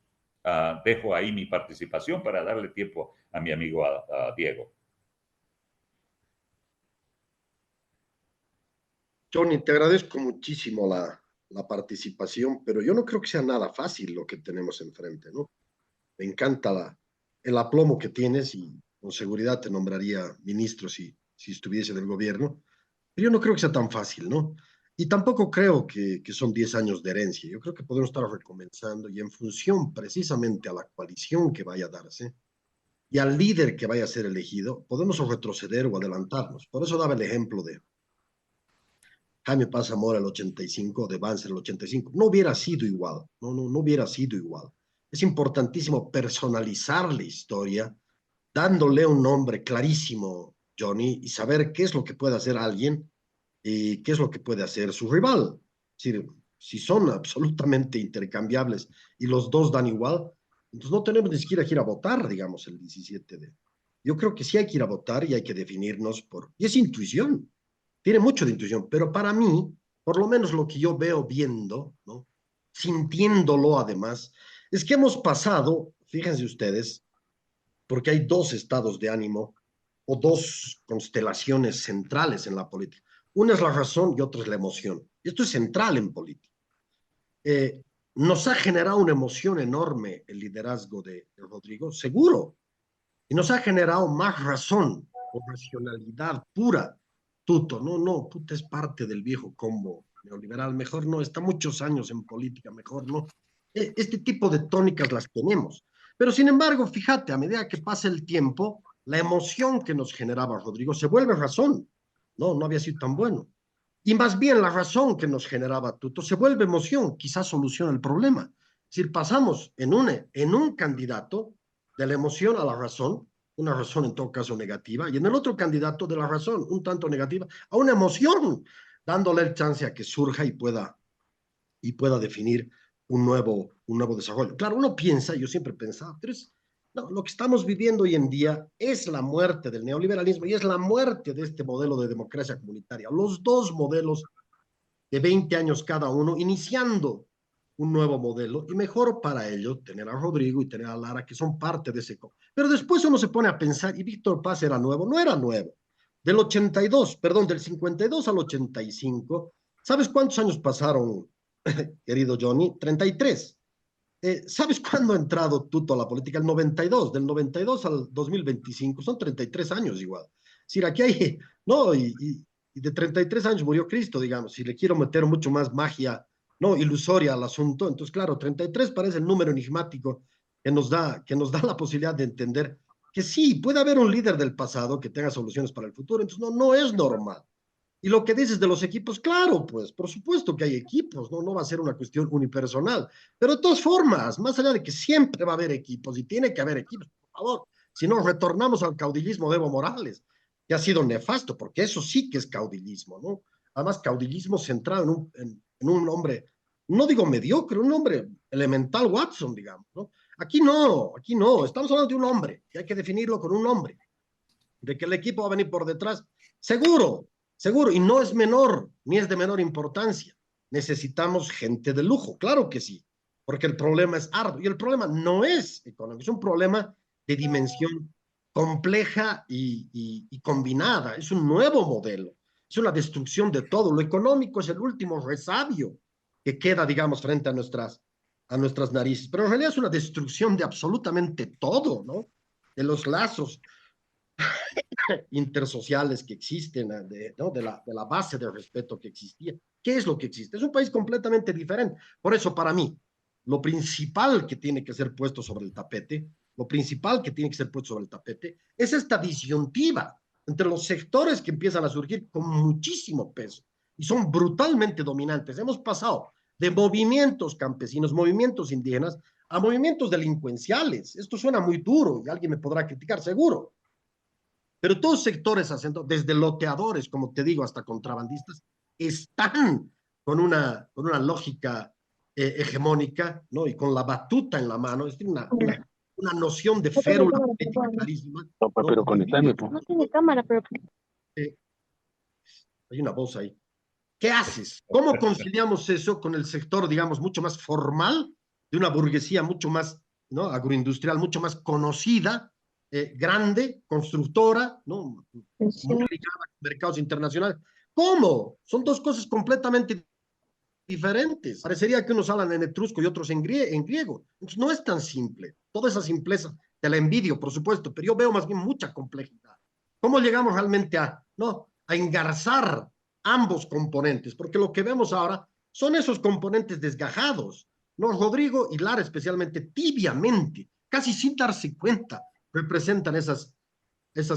Dejo ahí mi participación para darle tiempo a mi amigo a Diego. Johnny, te agradezco muchísimo la participación, pero yo no creo que sea nada fácil lo que tenemos enfrente, ¿no? Me encanta el aplomo que tienes y con seguridad te nombraría ministro si estuviese del gobierno, pero yo no creo que sea tan fácil, ¿no? Y tampoco creo que son 10 años de herencia. Yo creo que podemos estar recomenzando y en función precisamente a la coalición que vaya a darse y al líder que vaya a ser elegido, podemos o retroceder o adelantarnos. Por eso daba el ejemplo de Jaime Paz Zamora el 85, de Banzer el 85. No hubiera sido igual, no hubiera sido igual. Es importantísimo personalizar la historia, dándole un nombre clarísimo, Johnny, y saber qué es lo que puede hacer alguien y qué es lo que puede hacer su rival. Es decir, si son absolutamente intercambiables y los dos dan igual, entonces no tenemos ni siquiera que ir a votar, digamos, el 17 de... Yo creo que sí hay que ir a votar y hay que definirnos por... Y es intuición, tiene mucho de intuición, pero para mí, por lo menos lo que yo veo viendo, ¿no? Sintiéndolo además, es que hemos pasado, fíjense ustedes, porque hay dos estados de ánimo o dos constelaciones centrales en la política. Una es la razón y otra es la emoción. Esto es central en política. Eh, nos ha generado una emoción enorme el liderazgo de Rodrigo, seguro, y nos ha generado más razón o racionalidad pura. Tuto, Tuto es parte del viejo combo neoliberal, mejor no, está muchos años en política, mejor no. Este tipo de tónicas las tenemos. Pero sin embargo, fíjate, a medida que pasa el tiempo, la emoción que nos generaba Rodrigo se vuelve razón. No había sido tan bueno. Y más bien la razón que nos generaba Tuto se vuelve emoción, quizás soluciona el problema. Es decir, pasamos en un candidato de la emoción a la razón, una razón en todo caso negativa, y en el otro candidato de la razón, un tanto negativa, a una emoción, dándole el chance a que surja y pueda definir un nuevo desarrollo. Claro, uno piensa, yo siempre pensaba, pero no, lo que estamos viviendo hoy en día es la muerte del neoliberalismo y es la muerte de este modelo de democracia comunitaria. Los dos modelos de 20 años cada uno, iniciando un nuevo modelo, y mejor para ello tener a Rodrigo y tener a Lara, que son parte de ese... Pero después uno se pone a pensar, y Víctor Paz era nuevo, no era nuevo. Del 82, perdón, del 52 al 85, ¿sabes cuántos años pasaron, querido Johnny? 33. ¿Sabes cuándo ha entrado Tuto a la política? El 92, del 92 al 2025, son 33 años igual. Es decir, aquí hay, no, y de 33 años murió Cristo, digamos, si le quiero meter mucho más magia, no, ilusoria al asunto, entonces claro, 33 parece el número enigmático que nos da la posibilidad de entender que sí, puede haber un líder del pasado que tenga soluciones para el futuro, entonces no es normal. Y lo que dices de los equipos, claro, pues, por supuesto que hay equipos, no va a ser una cuestión unipersonal, pero de todas formas, más allá de que siempre va a haber equipos y tiene que haber equipos, por favor, si no retornamos al caudillismo de Evo Morales, que ha sido nefasto, porque eso sí que es caudillismo, ¿no? Además, caudillismo centrado en un hombre, no digo mediocre, un hombre elemental Watson, digamos, ¿no? Aquí no, estamos hablando de un hombre, y hay que definirlo con un nombre, de que el equipo va a venir por detrás, seguro, seguro, y no es menor, ni es de menor importancia. Necesitamos gente de lujo, claro que sí, porque el problema es arduo, y el problema no es económico, es un problema de dimensión compleja y combinada. Es un nuevo modelo. Es una destrucción de todo. Lo económico es el último resabio que queda, digamos, frente a nuestras narices. Pero en realidad es una destrucción de absolutamente todo, ¿no? De los lazos intersociales que existen, ¿no? De la base de respeto que existía. ¿Qué es lo que existe? Es un país completamente diferente. Por eso, para mí, lo principal que tiene que ser puesto sobre el tapete, lo principal que tiene que ser puesto sobre el tapete, es esta disyuntiva entre los sectores que empiezan a surgir con muchísimo peso y son brutalmente dominantes. Hemos pasado de movimientos campesinos, movimientos indígenas, a movimientos delincuenciales. Esto suena muy duro y alguien me podrá criticar, seguro, pero todos sectores, desde loteadores, como te digo, hasta contrabandistas, están con una lógica hegemónica, ¿no? Y con la batuta en la mano, es una noción de No tiene férula cámara, política clarísima, no, ¿no? pero conectame, pues. No tiene cámara, pero... Eh, hay una voz ahí. ¿Qué haces? ¿Cómo conciliamos eso con el sector, digamos, mucho más formal, de una burguesía mucho más, ¿no? Agroindustrial, mucho más conocida, grande, constructora, ¿no? Muy ligada a mercados internacionales? ¿Cómo? Son dos cosas completamente diferentes. Parecería que unos hablan en etrusco y otros en griego. Entonces, no es tan simple. Toda esa simpleza te la envidio, por supuesto, pero yo veo más bien mucha complejidad. ¿Cómo llegamos realmente no, a engarzar ambos componentes? Porque lo que vemos ahora son esos componentes desgajados. ¿No? Rodrigo y Lara, especialmente, tibiamente, casi sin darse cuenta, representan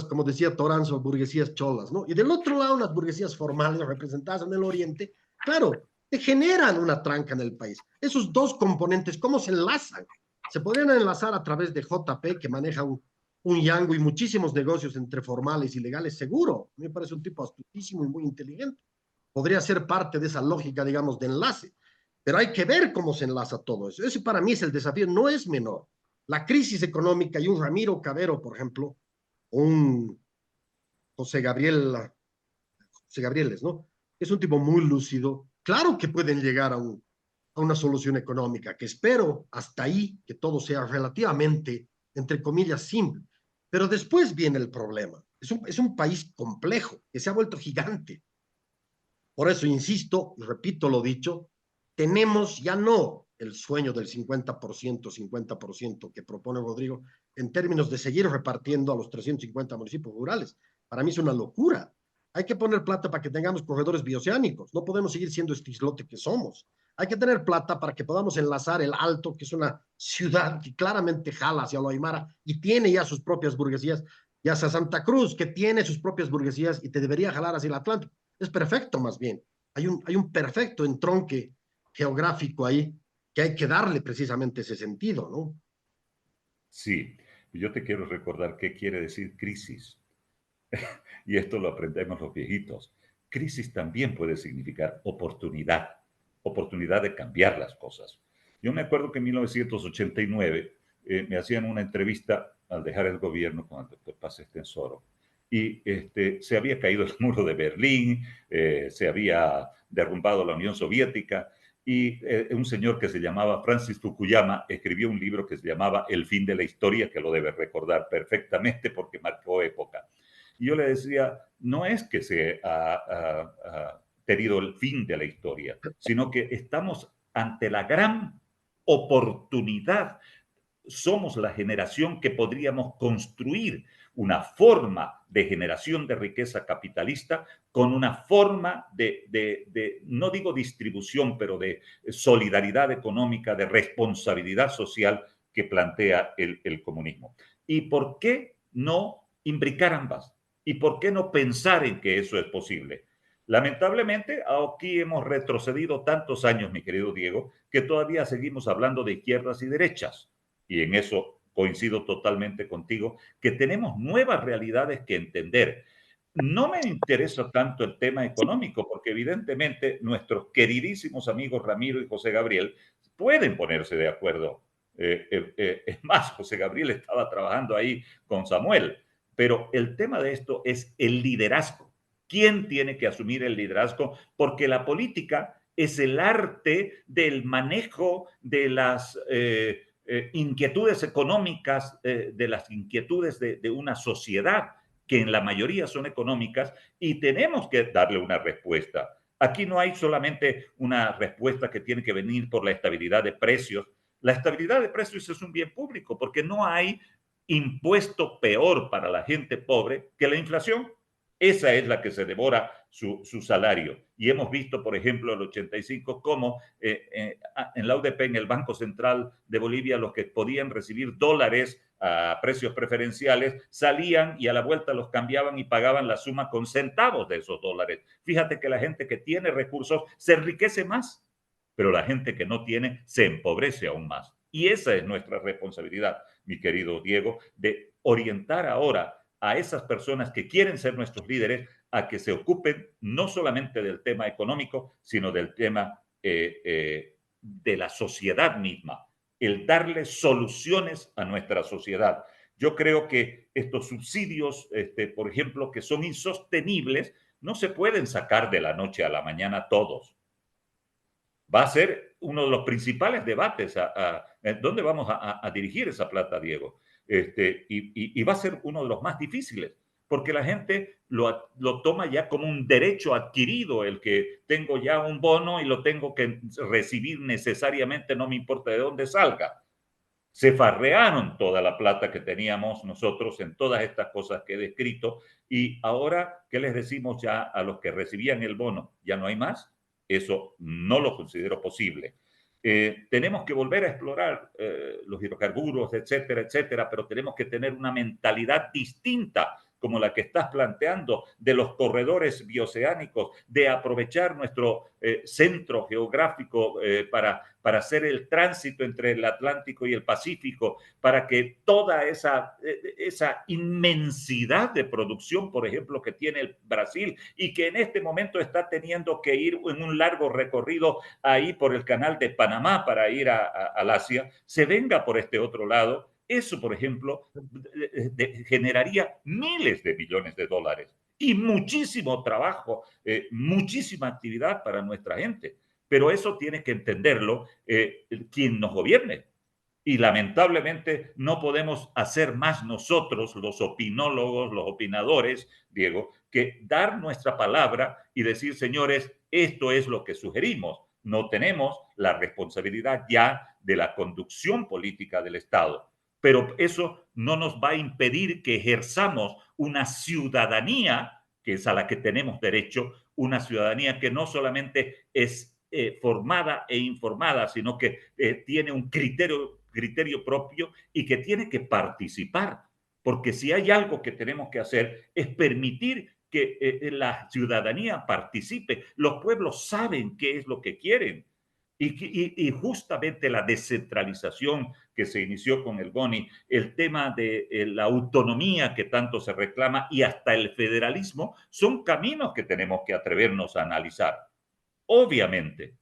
como decía Toranzo, burguesías cholas, ¿no? Y del otro lado, las burguesías formales representadas en el Oriente, claro, te generan una tranca en el país. Esos dos componentes, ¿cómo se enlazan? Se podrían enlazar a través de JP, que maneja un yango y muchísimos negocios entre formales y legales, seguro. A mí me parece un tipo astutísimo y muy inteligente. Podría ser parte de esa lógica, digamos, de enlace. Pero hay que ver cómo se enlaza todo eso. Ese para mí es el desafío, no es menor. La crisis económica y un Ramiro Cabero, por ejemplo, un José Gabriel, José Gabrieles, ¿no? Es un tipo muy lúcido. Claro que pueden llegar a una solución económica, que espero hasta ahí que todo sea relativamente, entre comillas, simple. Pero después viene el problema. Es un país complejo, que se ha vuelto gigante. Por eso insisto y repito lo dicho, tenemos ya no el sueño del 50% que propone Rodrigo en términos de seguir repartiendo a los 350 municipios rurales. Para mí es una locura. Hay que poner plata para que tengamos corredores bioceánicos. No podemos seguir siendo este islote que somos. Hay que tener plata para que podamos enlazar el Alto, que es una ciudad que claramente jala hacia lo Aymara y tiene ya sus propias burguesías, y hacia Santa Cruz, que tiene sus propias burguesías y te debería jalar hacia el Atlántico. Es perfecto, más bien. Hay un perfecto entronque geográfico ahí que hay que darle precisamente ese sentido, ¿no? Sí, yo te quiero recordar qué quiere decir crisis. Y esto lo aprendemos los viejitos. Crisis también puede significar oportunidad, oportunidad de cambiar las cosas. Yo me acuerdo que en 1989 me hacían una entrevista al dejar el gobierno con el doctor Paz Estensoro y se había caído el muro de Berlín, se había derrumbado la Unión Soviética y un señor que se llamaba Francis Fukuyama escribió un libro que se llamaba El fin de la historia, que lo debe recordar perfectamente porque marcó época. Y yo le decía, no es que se ha tenido el fin de la historia, sino que estamos ante la gran oportunidad. Somos la generación que podríamos construir una forma de generación de riqueza capitalista con una forma no digo distribución, pero de solidaridad económica, de responsabilidad social que plantea el comunismo. ¿Y por qué no imbricar ambas? ¿Y por qué no pensar en que eso es posible? Lamentablemente, aquí hemos retrocedido tantos años, mi querido Diego, que todavía seguimos hablando de izquierdas y derechas. Y en eso coincido totalmente contigo, que tenemos nuevas realidades que entender. No me interesa tanto el tema económico, porque evidentemente nuestros queridísimos amigos Ramiro y José Gabriel pueden ponerse de acuerdo. Es más, José Gabriel estaba trabajando ahí con Samuel. Pero el tema de esto es el liderazgo. ¿Quién tiene que asumir el liderazgo? Porque la política es el arte del manejo de las inquietudes económicas, de las inquietudes de una sociedad que en la mayoría son económicas y tenemos que darle una respuesta. Aquí no hay solamente una respuesta que tiene que venir por la estabilidad de precios. La estabilidad de precios es un bien público porque no hay impuesto peor para la gente pobre que la inflación. Esa es la que se devora su salario. Y hemos visto, por ejemplo, el 85, cómo en la UDP, en el Banco Central de Bolivia, los que podían recibir dólares a precios preferenciales salían y a la vuelta los cambiaban y pagaban la suma con centavos de esos dólares. Fíjate que la gente que tiene recursos se enriquece más, pero la gente que no tiene se empobrece aún más. Y esa es nuestra responsabilidad, mi querido Diego, de orientar ahora a esas personas que quieren ser nuestros líderes a que se ocupen no solamente del tema económico, sino del tema de la sociedad misma, el darle soluciones a nuestra sociedad. Yo creo que estos subsidios, por ejemplo, que son insostenibles, no se pueden sacar de la noche a la mañana todos. Va a ser uno de los principales debates dónde vamos a dirigir esa plata, Diego. Y va a ser uno de los más difíciles, porque la gente lo toma ya como un derecho adquirido, el que tengo ya un bono y lo tengo que recibir necesariamente, no me importa de dónde salga. Se farrearon toda la plata que teníamos nosotros en todas estas cosas que he descrito y ahora, ¿qué les decimos ya a los que recibían el bono? ¿Ya no hay más? Eso no lo considero posible. Tenemos que volver a explorar los hidrocarburos, etcétera, etcétera, pero tenemos que tener una mentalidad distinta como la que estás planteando, de los corredores bioceánicos, de aprovechar nuestro centro geográfico para hacer el tránsito entre el Atlántico y el Pacífico, para que toda esa inmensidad de producción, por ejemplo, que tiene el Brasil y que en este momento está teniendo que ir en un largo recorrido ahí por el canal de Panamá para ir al Asia, se venga por este otro lado. Eso, por ejemplo, generaría miles de millones de dólares y muchísimo trabajo, muchísima actividad para nuestra gente. Pero eso tiene que entenderlo quien nos gobierne. Y lamentablemente no podemos hacer más nosotros, los opinólogos, los opinadores, Diego, que dar nuestra palabra y decir, señores, esto es lo que sugerimos. No tenemos la responsabilidad ya de la conducción política del Estado. Pero eso no nos va a impedir que ejerzamos una ciudadanía, que es a la que tenemos derecho, una ciudadanía que no solamente es formada e informada, sino que tiene un criterio propio y que tiene que participar. Porque si hay algo que tenemos que hacer es permitir que la ciudadanía participe. Los pueblos saben qué es lo que quieren. Y justamente la descentralización que se inició con el Boni, el tema de la autonomía que tanto se reclama y hasta el federalismo, son caminos que tenemos que atrevernos a analizar. Obviamente,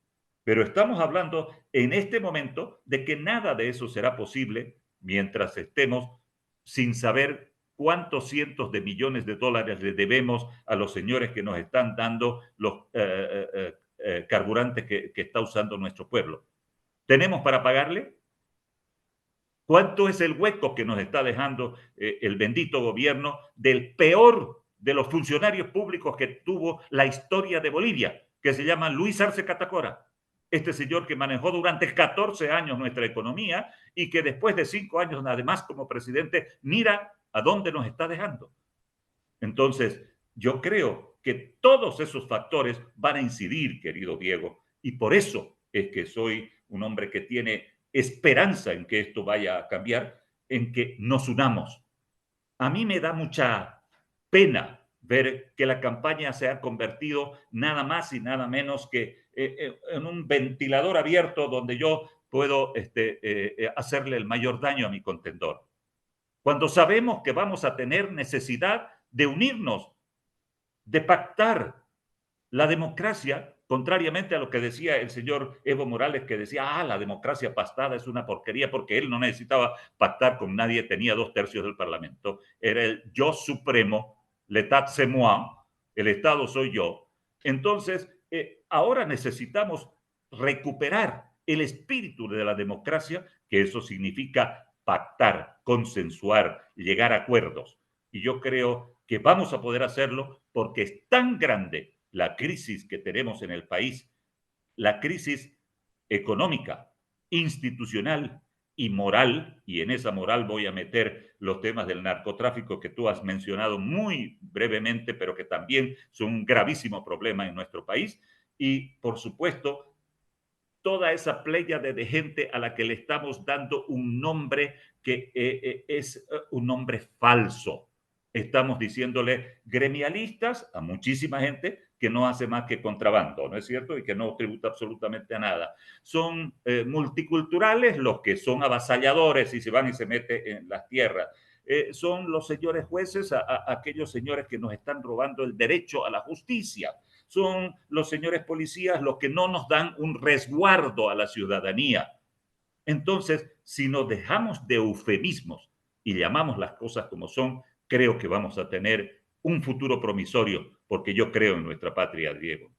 pero estamos hablando en este momento de que nada de eso será posible mientras estemos sin saber cuántos cientos de millones de dólares le debemos a los señores que nos están dando los carburantes que está usando nuestro pueblo. ¿Tenemos para pagarle? ¿Cuánto es el hueco que nos está dejando el bendito gobierno del peor de los funcionarios públicos que tuvo la historia de Bolivia, que se llama Luis Arce Catacora? Este señor que manejó durante 14 años nuestra economía y que después de 5 años, además como presidente, mira a dónde nos está dejando. Entonces, yo creo que todos esos factores van a incidir, querido Diego, y por eso es que soy un hombre que tiene esperanza en que esto vaya a cambiar, en que nos unamos. A mí me da mucha pena ver que la campaña se ha convertido nada más y nada menos que en un ventilador abierto donde yo puedo hacerle el mayor daño a mi contendor. Cuando sabemos que vamos a tener necesidad de unirnos, de pactar la democracia, contrariamente a lo que decía el señor Evo Morales, que decía, la democracia pastada es una porquería, porque él no necesitaba pactar con nadie, tenía 2/3 del Parlamento, era el yo supremo, l'état c'est moi, el Estado soy yo. Entonces, ahora necesitamos recuperar el espíritu de la democracia que eso significa pactar, consensuar, llegar a acuerdos. Y yo creo que vamos a poder hacerlo porque es tan grande la crisis que tenemos en el país, la crisis económica, institucional y moral, y en esa moral voy a meter los temas del narcotráfico que tú has mencionado muy brevemente, pero que también son un gravísimo problema en nuestro país, y por supuesto toda esa pléyade de gente a la que le estamos dando un nombre que es un nombre falso. Estamos diciéndole gremialistas a muchísima gente que no hace más que contrabando, ¿no es cierto? Y que no tributa absolutamente a nada. Son multiculturales los que son avasalladores y se van y se meten en las tierras. Son los señores jueces, aquellos señores que nos están robando el derecho a la justicia. Son los señores policías los que no nos dan un resguardo a la ciudadanía. Entonces, si nos dejamos de eufemismos y llamamos las cosas como son, creo que vamos a tener un futuro promisorio, porque yo creo en nuestra patria, Diego.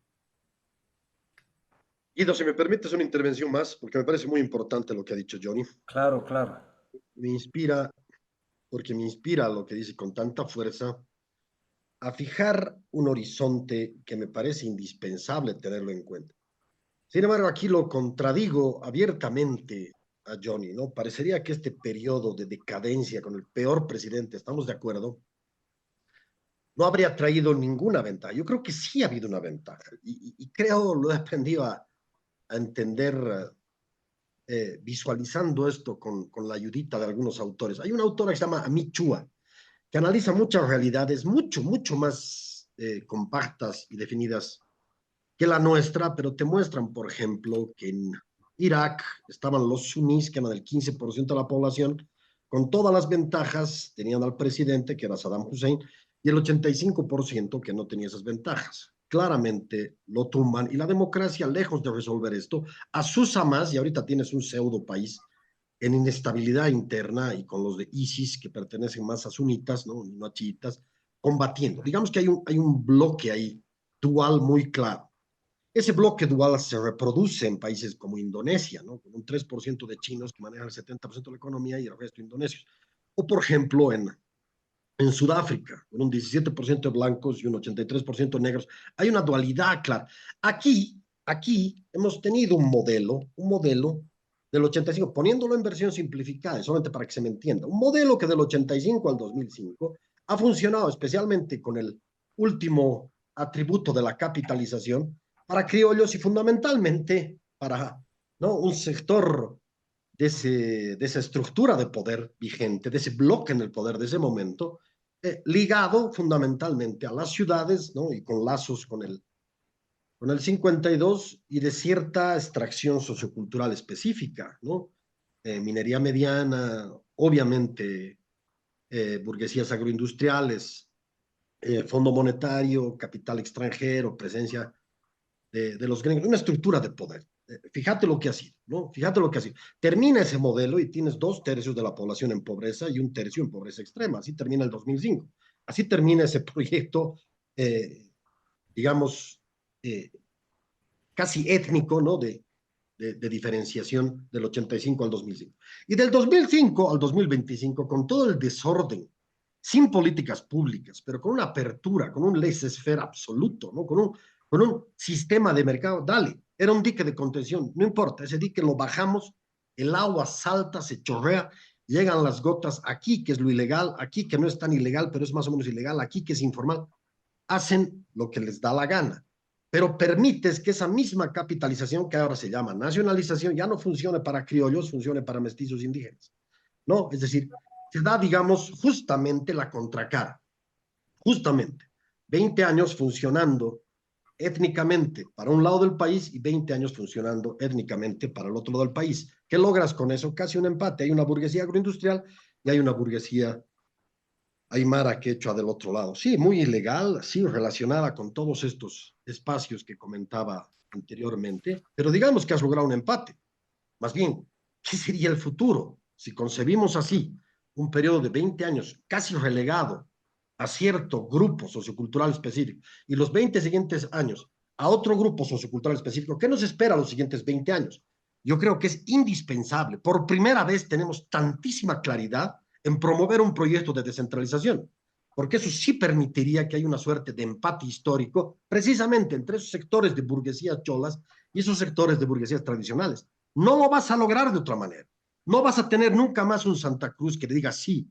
Guido, si me permites una intervención más, porque me parece muy importante lo que ha dicho Johnny. Claro, claro. Me inspira, porque me inspira lo que dice con tanta fuerza, a fijar un horizonte que me parece indispensable tenerlo en cuenta. Sin embargo, aquí lo contradigo abiertamente a Johnny, ¿no? Parecería que este periodo de decadencia con el peor presidente, estamos de acuerdo, no habría traído ninguna ventaja. Yo creo que sí ha habido una ventaja y creo, lo he aprendido a entender visualizando esto con la ayudita de algunos autores. Hay una autora que se llama Amit Chua, que analiza muchas realidades mucho más compactas y definidas que la nuestra, pero te muestran, por ejemplo, que en Irak estaban los sunís, que eran el 15% de la población, con todas las ventajas, tenían al presidente, que era Saddam Hussein, y el 85% que no tenía esas ventajas. Claramente lo tumban, y la democracia, lejos de resolver esto, asusa más, y ahorita tienes un pseudo país en inestabilidad interna y con los de ISIS, que pertenecen más a sunitas, no a chiitas, combatiendo. Digamos que hay un bloque ahí dual muy claro. Ese bloque dual se reproduce en países como Indonesia, ¿no? Con un 3% de chinos que manejan el 70% de la economía y el resto indonesios. O, por ejemplo, en Sudáfrica, con un 17% de blancos y un 83% de negros. Hay una dualidad clara. Aquí hemos tenido un modelo del 85, poniéndolo en versión simplificada, solamente para que se me entienda, un modelo que del 85 al 2005 ha funcionado especialmente con el último atributo de la capitalización para criollos y fundamentalmente para, ¿no?, un sector de esa estructura de poder vigente, de ese bloque en el poder de ese momento, ligado fundamentalmente a las ciudades, ¿no?, y con lazos con el 52 y de cierta extracción sociocultural específica, ¿no? Minería mediana, obviamente burguesías agroindustriales, fondo monetario, capital extranjero, presencia de los gringos, una estructura de poder. Fíjate lo que ha sido, ¿no? Fíjate lo que ha sido. Termina ese modelo y tienes 2/3 de la población en pobreza y 1/3 en pobreza extrema. Así termina el 2005. Así termina ese proyecto, digamos, casi étnico, ¿no? De diferenciación del 85 al 2005. Y del 2005 al 2025, con todo el desorden, sin políticas públicas, pero con una apertura, con un laissez-faire absoluto, ¿no? Con un sistema de mercado, dale, era un dique de contención, no importa, ese dique lo bajamos, el agua salta, se chorrea, llegan las gotas aquí, que es lo ilegal, aquí que no es tan ilegal, pero es más o menos ilegal, aquí que es informal, hacen lo que les da la gana, pero permites que esa misma capitalización, que ahora se llama nacionalización, ya no funcione para criollos, funcione para mestizos indígenas, ¿no? Es decir, se da, digamos, justamente la contracara, justamente, 20 años funcionando étnicamente para un lado del país y 20 años funcionando étnicamente para el otro lado del país. ¿Qué logras con eso? Casi un empate. Hay una burguesía agroindustrial y hay una burguesía aymara quechua del otro lado. Sí, muy ilegal, sí, relacionada con todos estos espacios que comentaba anteriormente, pero digamos que has logrado un empate. Más bien, ¿qué sería el futuro si concebimos así un periodo de 20 años casi relegado a cierto grupo sociocultural específico y los 20 siguientes años a otro grupo sociocultural específico? ¿Qué nos espera los siguientes 20 años? yo creo que es indispensable. Por primera vez tenemos tantísima claridad en promover un proyecto de descentralización, porque eso sí permitiría que haya una suerte de empate histórico precisamente entre esos sectores de burguesías cholas y esos sectores de burguesías tradicionales. No lo vas a lograr de otra manera. No vas a tener nunca más un Santa Cruz que le diga sí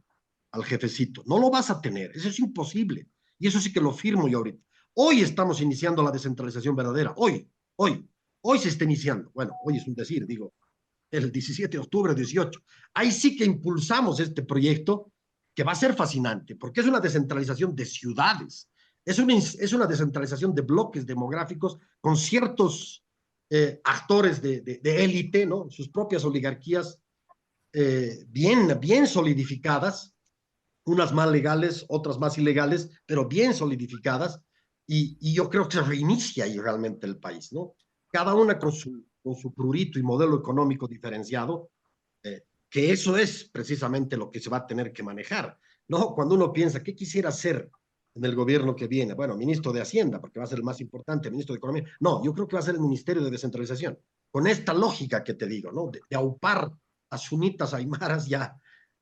al jefecito. No lo vas a tener. Eso es imposible. Y eso sí que lo firmo yo ahorita. Hoy estamos iniciando la descentralización verdadera. Hoy se está iniciando. Bueno, hoy es un decir, digo, el 17 de octubre, 18. Ahí sí que impulsamos este proyecto que va a ser fascinante, porque es una descentralización de ciudades, es una descentralización de bloques demográficos con ciertos actores de élite, ¿no? Sus propias oligarquías bien solidificadas, unas más legales, otras más ilegales, pero bien solidificadas, y yo creo que se reinicia ahí realmente el país, ¿no? Cada una con su prurito y modelo económico diferenciado, que eso es precisamente lo que se va a tener que manejar, ¿no? Cuando uno piensa, ¿qué quisiera hacer en el gobierno que viene? Bueno, ministro de Hacienda, porque va a ser el más importante, ministro de Economía. No, yo creo que va a ser el Ministerio de Descentralización, con esta lógica que te digo, ¿no? De aupar a sunitas, aymaras, ya,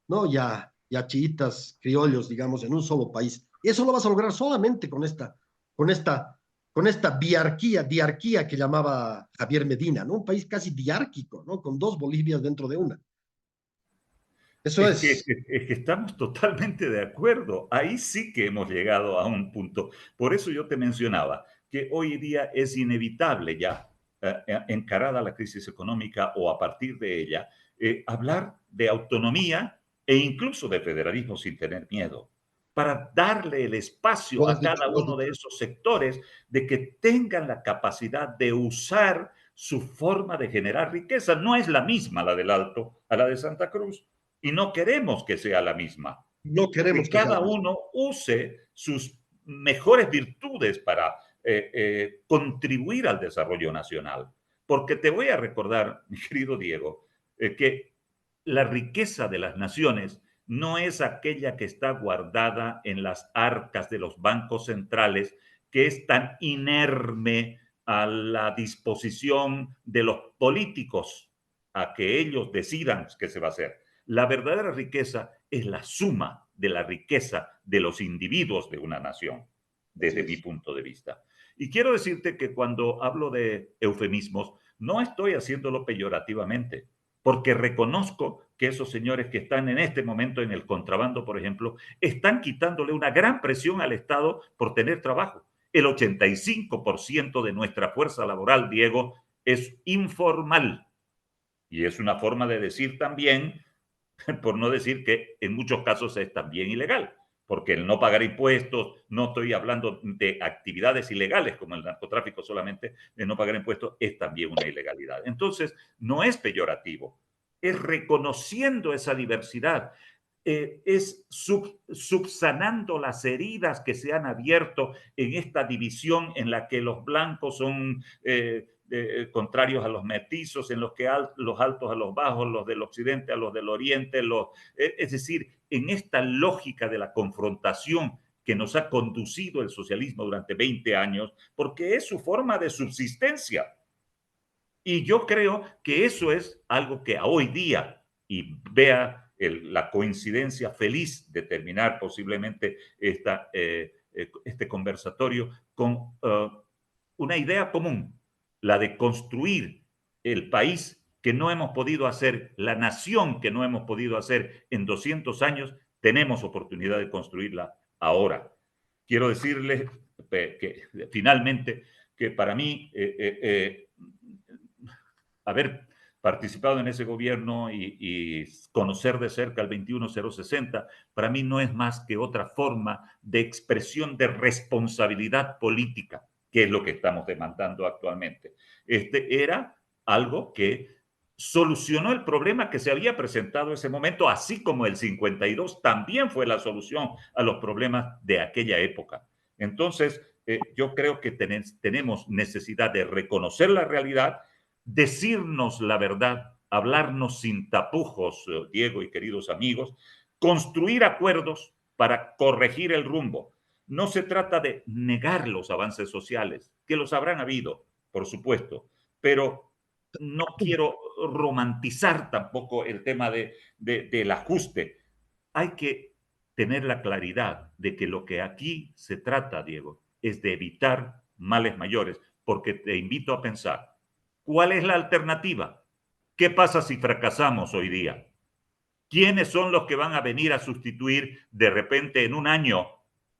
¿no? Ya chiitas, criollos, digamos, en un solo país. Y eso lo vas a lograr solamente con esta, con esta diarquía que llamaba Javier Medina, ¿no? Un país casi diárquico, ¿no? Con dos Bolivias dentro de una. Eso es. Es que estamos totalmente de acuerdo. Ahí sí que hemos llegado a un punto. Por eso yo te mencionaba que hoy día es inevitable ya, encarada la crisis económica o a partir de ella, hablar de autonomía e incluso de federalismo sin tener miedo, para darle el espacio Lo has a dicho, cada lo has uno dicho. de esos sectores de que tengan la capacidad de usar su forma de generar riqueza. No es la misma la del Alto a la de Santa Cruz y no queremos que sea la misma. No Que queremos que sea cada la misma. uno use sus mejores virtudes para contribuir al desarrollo nacional. Porque te voy a recordar, mi querido Diego, que la riqueza de las naciones no es aquella que está guardada en las arcas de los bancos centrales, que es tan inerme a la disposición de los políticos a que ellos decidan qué se va a hacer. La verdadera riqueza es la suma de la riqueza de los individuos de una nación, Así desde mi es. punto de vista. Y quiero decirte que cuando hablo de eufemismos, no estoy haciéndolo peyorativamente, porque reconozco que esos señores que están en este momento en el contrabando, por ejemplo, están quitándole una gran presión al Estado por tener trabajo. El 85% de nuestra fuerza laboral, Diego, es informal. Y es una forma de decir también, por no decir que en muchos casos es también ilegal, porque el no pagar impuestos, no estoy hablando de actividades ilegales como el narcotráfico solamente, el no pagar impuestos es también una ilegalidad. Entonces, no es peyorativo, es reconociendo esa diversidad, es subsanando las heridas que se han abierto en esta división en la que los blancos son contrarios a los mestizos, en los que los altos a los bajos, los del occidente a los del oriente, es decir, en esta lógica de la confrontación que nos ha conducido el socialismo durante 20 años, porque es su forma de subsistencia. Y yo creo que eso es algo que a hoy día, y vea la coincidencia feliz de terminar posiblemente este conversatorio con una idea común, la de construir el país que no hemos podido hacer, la nación que no hemos podido hacer en 200 años, tenemos oportunidad de construirla ahora. Quiero decirles que finalmente que para mí haber participado en ese gobierno y conocer de cerca el 21060, para mí no es más que otra forma de expresión de responsabilidad política, que es lo que estamos demandando actualmente. Este era algo que solucionó el problema que se había presentado en ese momento, así como el 52 también fue la solución a los problemas de aquella época. Entonces, yo creo que tenemos necesidad de reconocer la realidad, decirnos la verdad, hablarnos sin tapujos, Diego y queridos amigos, construir acuerdos para corregir el rumbo. No se trata de negar los avances sociales, que los habrán habido, por supuesto, pero no quiero romantizar tampoco el tema del ajuste. Hay que tener la claridad de que lo que aquí se trata, Diego, es de evitar males mayores, porque te invito a pensar, ¿cuál es la alternativa? ¿Qué pasa si fracasamos hoy día? ¿Quiénes son los que van a venir a sustituir de repente en un año,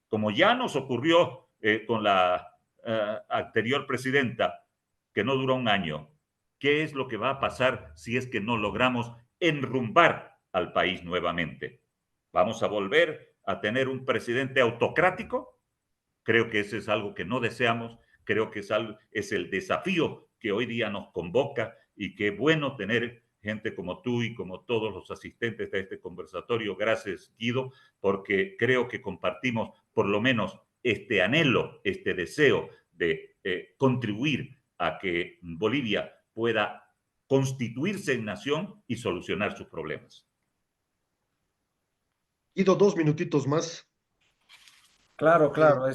como ya nos ocurrió con la anterior presidenta, que no duró un año? ¿Qué es lo que va a pasar si es que no logramos enrumbar al país nuevamente? ¿Vamos a volver a tener un presidente autocrático? Creo que ese es algo que no deseamos, creo que es el desafío que hoy día nos convoca y qué bueno tener gente como tú y como todos los asistentes de este conversatorio. Gracias, Guido, porque creo que compartimos por lo menos este anhelo, este deseo de contribuir a que Bolivia pueda constituirse en nación y solucionar sus problemas. Guido, 2 minutitos más. Claro, Eh, claro,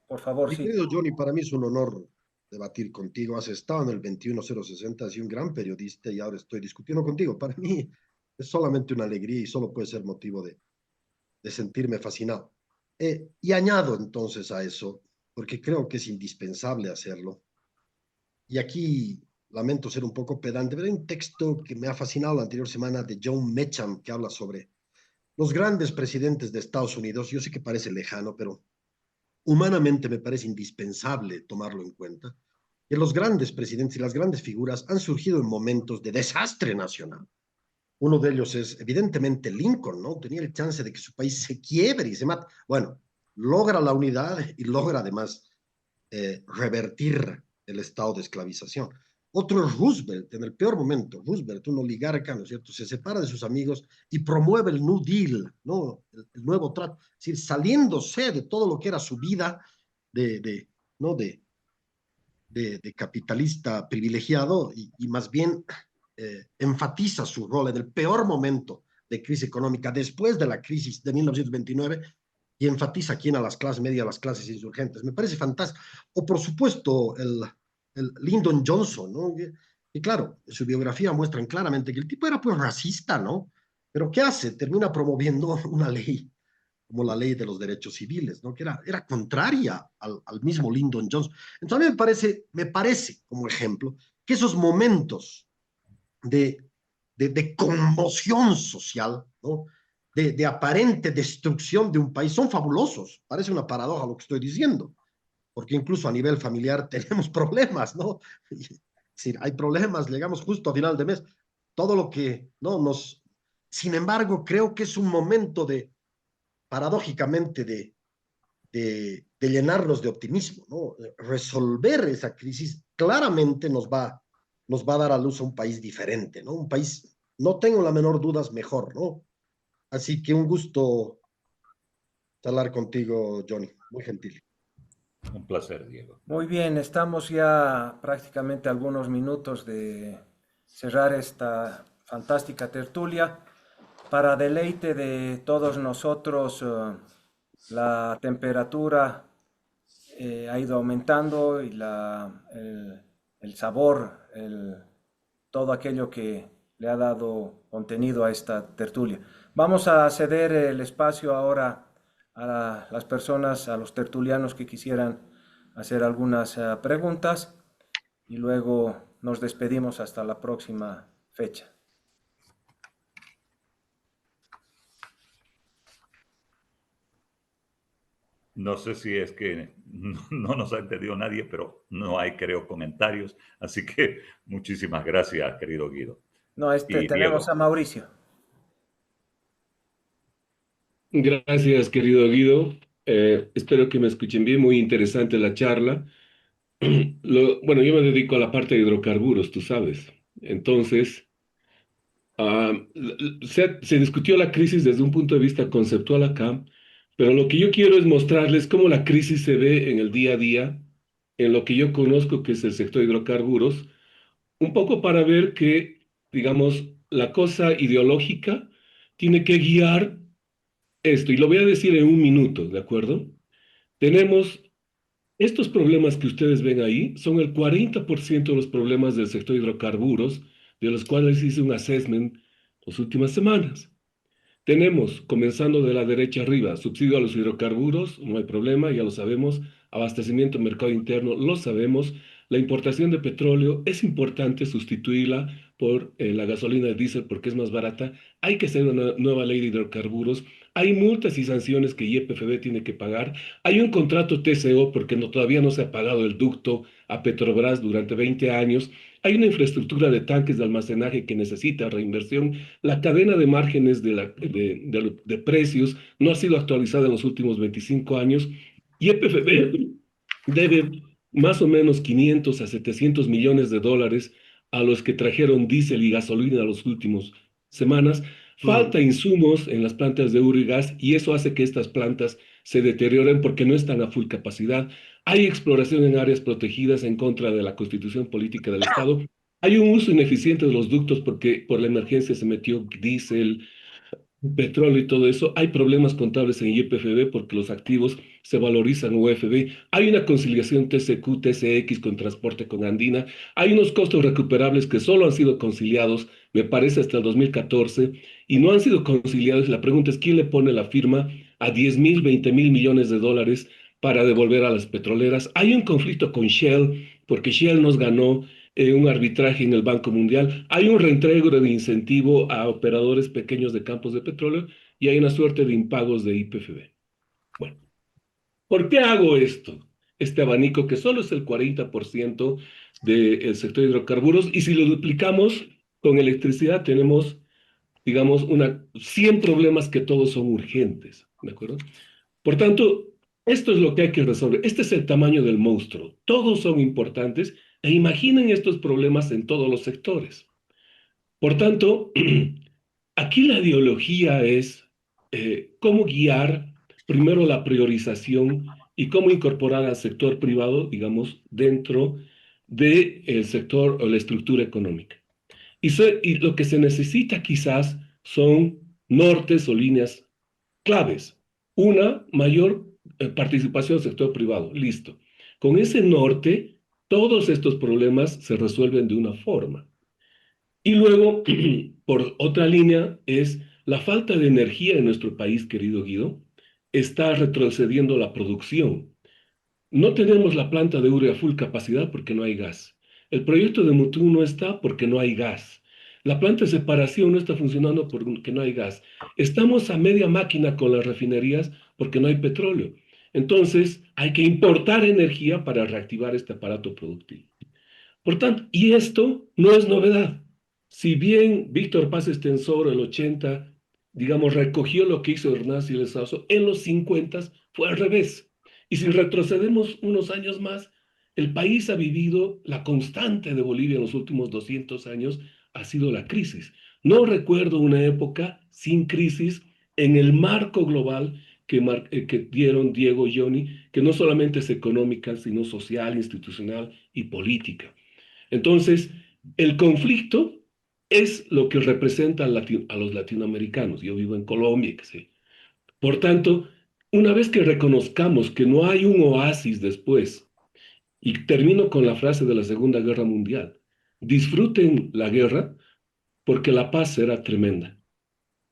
por favor, Mi sí. querido Johnny, para mí es un honor debatir contigo. Has estado en el 21060, has sido un gran periodista y ahora estoy discutiendo contigo. Para mí es solamente una alegría y solo puede ser motivo de sentirme fascinado. Y añado entonces a eso, porque creo que es indispensable hacerlo. Y aquí lamento ser un poco pedante, pero hay un texto que me ha fascinado la anterior semana de John Meacham que habla sobre los grandes presidentes de Estados Unidos. Yo sé que parece lejano, pero humanamente me parece indispensable tomarlo en cuenta, que los grandes presidentes y las grandes figuras han surgido en momentos de desastre nacional. Uno de ellos es evidentemente Lincoln, ¿no? Tenía el chance de que su país se quiebre y se mate. Bueno, logra la unidad y logra además revertir el estado de esclavización. Otro es Roosevelt, en el peor momento, Roosevelt, un oligarca, ¿no es cierto?, se separa de sus amigos y promueve el New Deal, ¿no?, el nuevo trato, es decir, saliéndose de todo lo que era su vida ¿no?, de capitalista privilegiado y más bien enfatiza su rol en el peor momento de crisis económica después de la crisis de 1929 y enfatiza aquí a las clases medias, a las clases insurgentes. Me parece fantástico. O por supuesto el Lyndon Johnson, ¿no? Y claro, su biografía muestra claramente que el tipo era pues racista, ¿no? Pero ¿qué hace? Termina promoviendo una ley como la ley de los derechos civiles, ¿no? Que era contraria al mismo Lyndon Johnson. Entonces a mí me parece como ejemplo que esos momentos de, de conmoción social, ¿no?, de aparente destrucción de un país, son fabulosos. Parece una paradoja lo que estoy diciendo, porque incluso a nivel familiar tenemos problemas, ¿no? Es decir, hay problemas, llegamos justo a final de mes, todo lo que, ¿no?, nos... Sin embargo, creo que es un momento paradójicamente, de llenarnos de optimismo, ¿no? Resolver esa crisis claramente nos va a dar a luz a un país diferente, ¿no? Un país, no tengo la menor duda, es mejor, ¿no? Así que un gusto hablar contigo, Johnny. Muy gentil. Un placer, Diego. Muy bien, estamos ya prácticamente a algunos minutos de cerrar esta fantástica tertulia. Para deleite de todos nosotros, la temperatura ha ido aumentando y el sabor, todo aquello que le ha dado contenido a esta tertulia. Vamos a ceder el espacio ahora a las personas, a los tertulianos que quisieran hacer algunas preguntas y luego nos despedimos hasta la próxima fecha. No sé si es que no nos ha entendido nadie, pero no hay, creo, comentarios. Así que muchísimas gracias, querido Guido. No, Y tenemos a Diego. Mauricio. Gracias, querido Guido. Espero que me escuchen bien. Muy interesante la charla. Bueno, yo me dedico a la parte de hidrocarburos, tú sabes. Entonces, se discutió la crisis desde un punto de vista conceptual acá, pero lo que yo quiero es mostrarles cómo la crisis se ve en el día a día, en lo que yo conozco que es el sector de hidrocarburos, un poco para ver que, digamos, la cosa ideológica tiene que guiar esto, y lo voy a decir en un minuto, ¿de acuerdo? Tenemos estos problemas que ustedes ven ahí, son el 40% de los problemas del sector hidrocarburos de los cuales hice un assessment las últimas semanas. Tenemos, comenzando de la derecha arriba, subsidio a los hidrocarburos, no hay problema, ya lo sabemos. Abastecimiento del mercado interno, lo sabemos. La importación de petróleo es importante sustituirla por la gasolina de diésel porque es más barata. Hay que hacer una nueva ley de hidrocarburos. Hay multas y sanciones que YPFB tiene que pagar. Hay un contrato TCO porque todavía no se ha pagado el ducto a Petrobras durante 20 años. Hay una infraestructura de tanques de almacenaje que necesita reinversión. La cadena de márgenes de precios no ha sido actualizada en los últimos 25 años. Y YPFB debe más o menos 500 a 700 millones de dólares a los que trajeron diésel y gasolina las últimas semanas. Falta insumos en las plantas de uro y gas y eso hace que estas plantas se deterioren porque no están a full capacidad. Hay exploración en áreas protegidas en contra de la constitución política del Estado. Hay un uso ineficiente de los ductos porque por la emergencia se metió diésel, petróleo y todo eso. Hay problemas contables en YPFB porque los activos se valorizan en UFB. Hay una conciliación TCQ, TCX con transporte con Andina. Hay unos costos recuperables que solo han sido conciliados, me parece, hasta el 2014 y no han sido conciliados. La pregunta es, ¿quién le pone la firma a 10.000, 20.000 millones de dólares para devolver a las petroleras? Hay un conflicto con Shell porque Shell nos ganó un arbitraje en el Banco Mundial, hay un reintegro de incentivo a operadores pequeños de campos de petróleo y hay una suerte de impagos de YPFB. Bueno, ¿por qué hago esto? Este abanico que solo es el 40% del sector de hidrocarburos y si lo duplicamos con electricidad tenemos, digamos, 100 problemas que todos son urgentes, ¿de acuerdo? Por tanto, esto es lo que hay que resolver. Este es el tamaño del monstruo. Todos son importantes e imaginen estos problemas en todos los sectores. Por tanto, aquí la ideología es cómo guiar primero la priorización y cómo incorporar al sector privado, digamos, dentro del sector o la estructura económica. Y lo que se necesita quizás son nortes o líneas claves. Una, mayor participación del sector privado. Listo. Con ese norte, todos estos problemas se resuelven de una forma. Y luego, por otra línea, es la falta de energía en nuestro país, querido Guido, está retrocediendo la producción. No tenemos la planta de urea a full capacidad porque no hay gas. El proyecto de Mutum no está porque no hay gas. La planta de separación no está funcionando porque no hay gas. Estamos a media máquina con las refinerías porque no hay petróleo. Entonces, hay que importar energía para reactivar este aparato productivo. Por tanto, y esto no es novedad. Si bien Víctor Paz Estenssoro en el 80, digamos, recogió lo que hizo Hernán Siles Sauzo, en los 50 fue al revés. Y si retrocedemos unos años más, el país ha vivido la constante de Bolivia en los últimos 200 años, ha sido la crisis. No recuerdo una época sin crisis en el marco global que dieron Diego y Johnny, que no solamente es económica, sino social, institucional y política. Entonces, el conflicto es lo que representa a los latinoamericanos. Yo vivo en Colombia, qué sé. Por tanto, una vez que reconozcamos que no hay un oasis después, y termino con la frase de la Segunda Guerra Mundial, disfruten la guerra porque la paz será tremenda.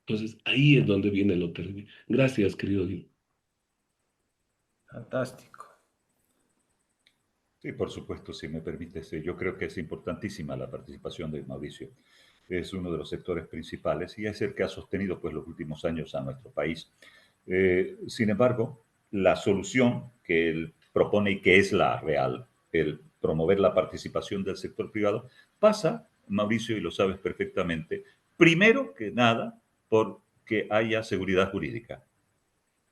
Entonces, ahí es donde viene lo terrible. Gracias, querido Guido. Fantástico. Sí, por supuesto, si me permites. Yo creo que es importantísima la participación de Mauricio. Es uno de los sectores principales y es el que ha sostenido pues, los últimos años a nuestro país. Sin embargo, la solución que él propone y que es la real, el promover la participación del sector privado, pasa, Mauricio, y lo sabes perfectamente, primero que nada, por que haya seguridad jurídica.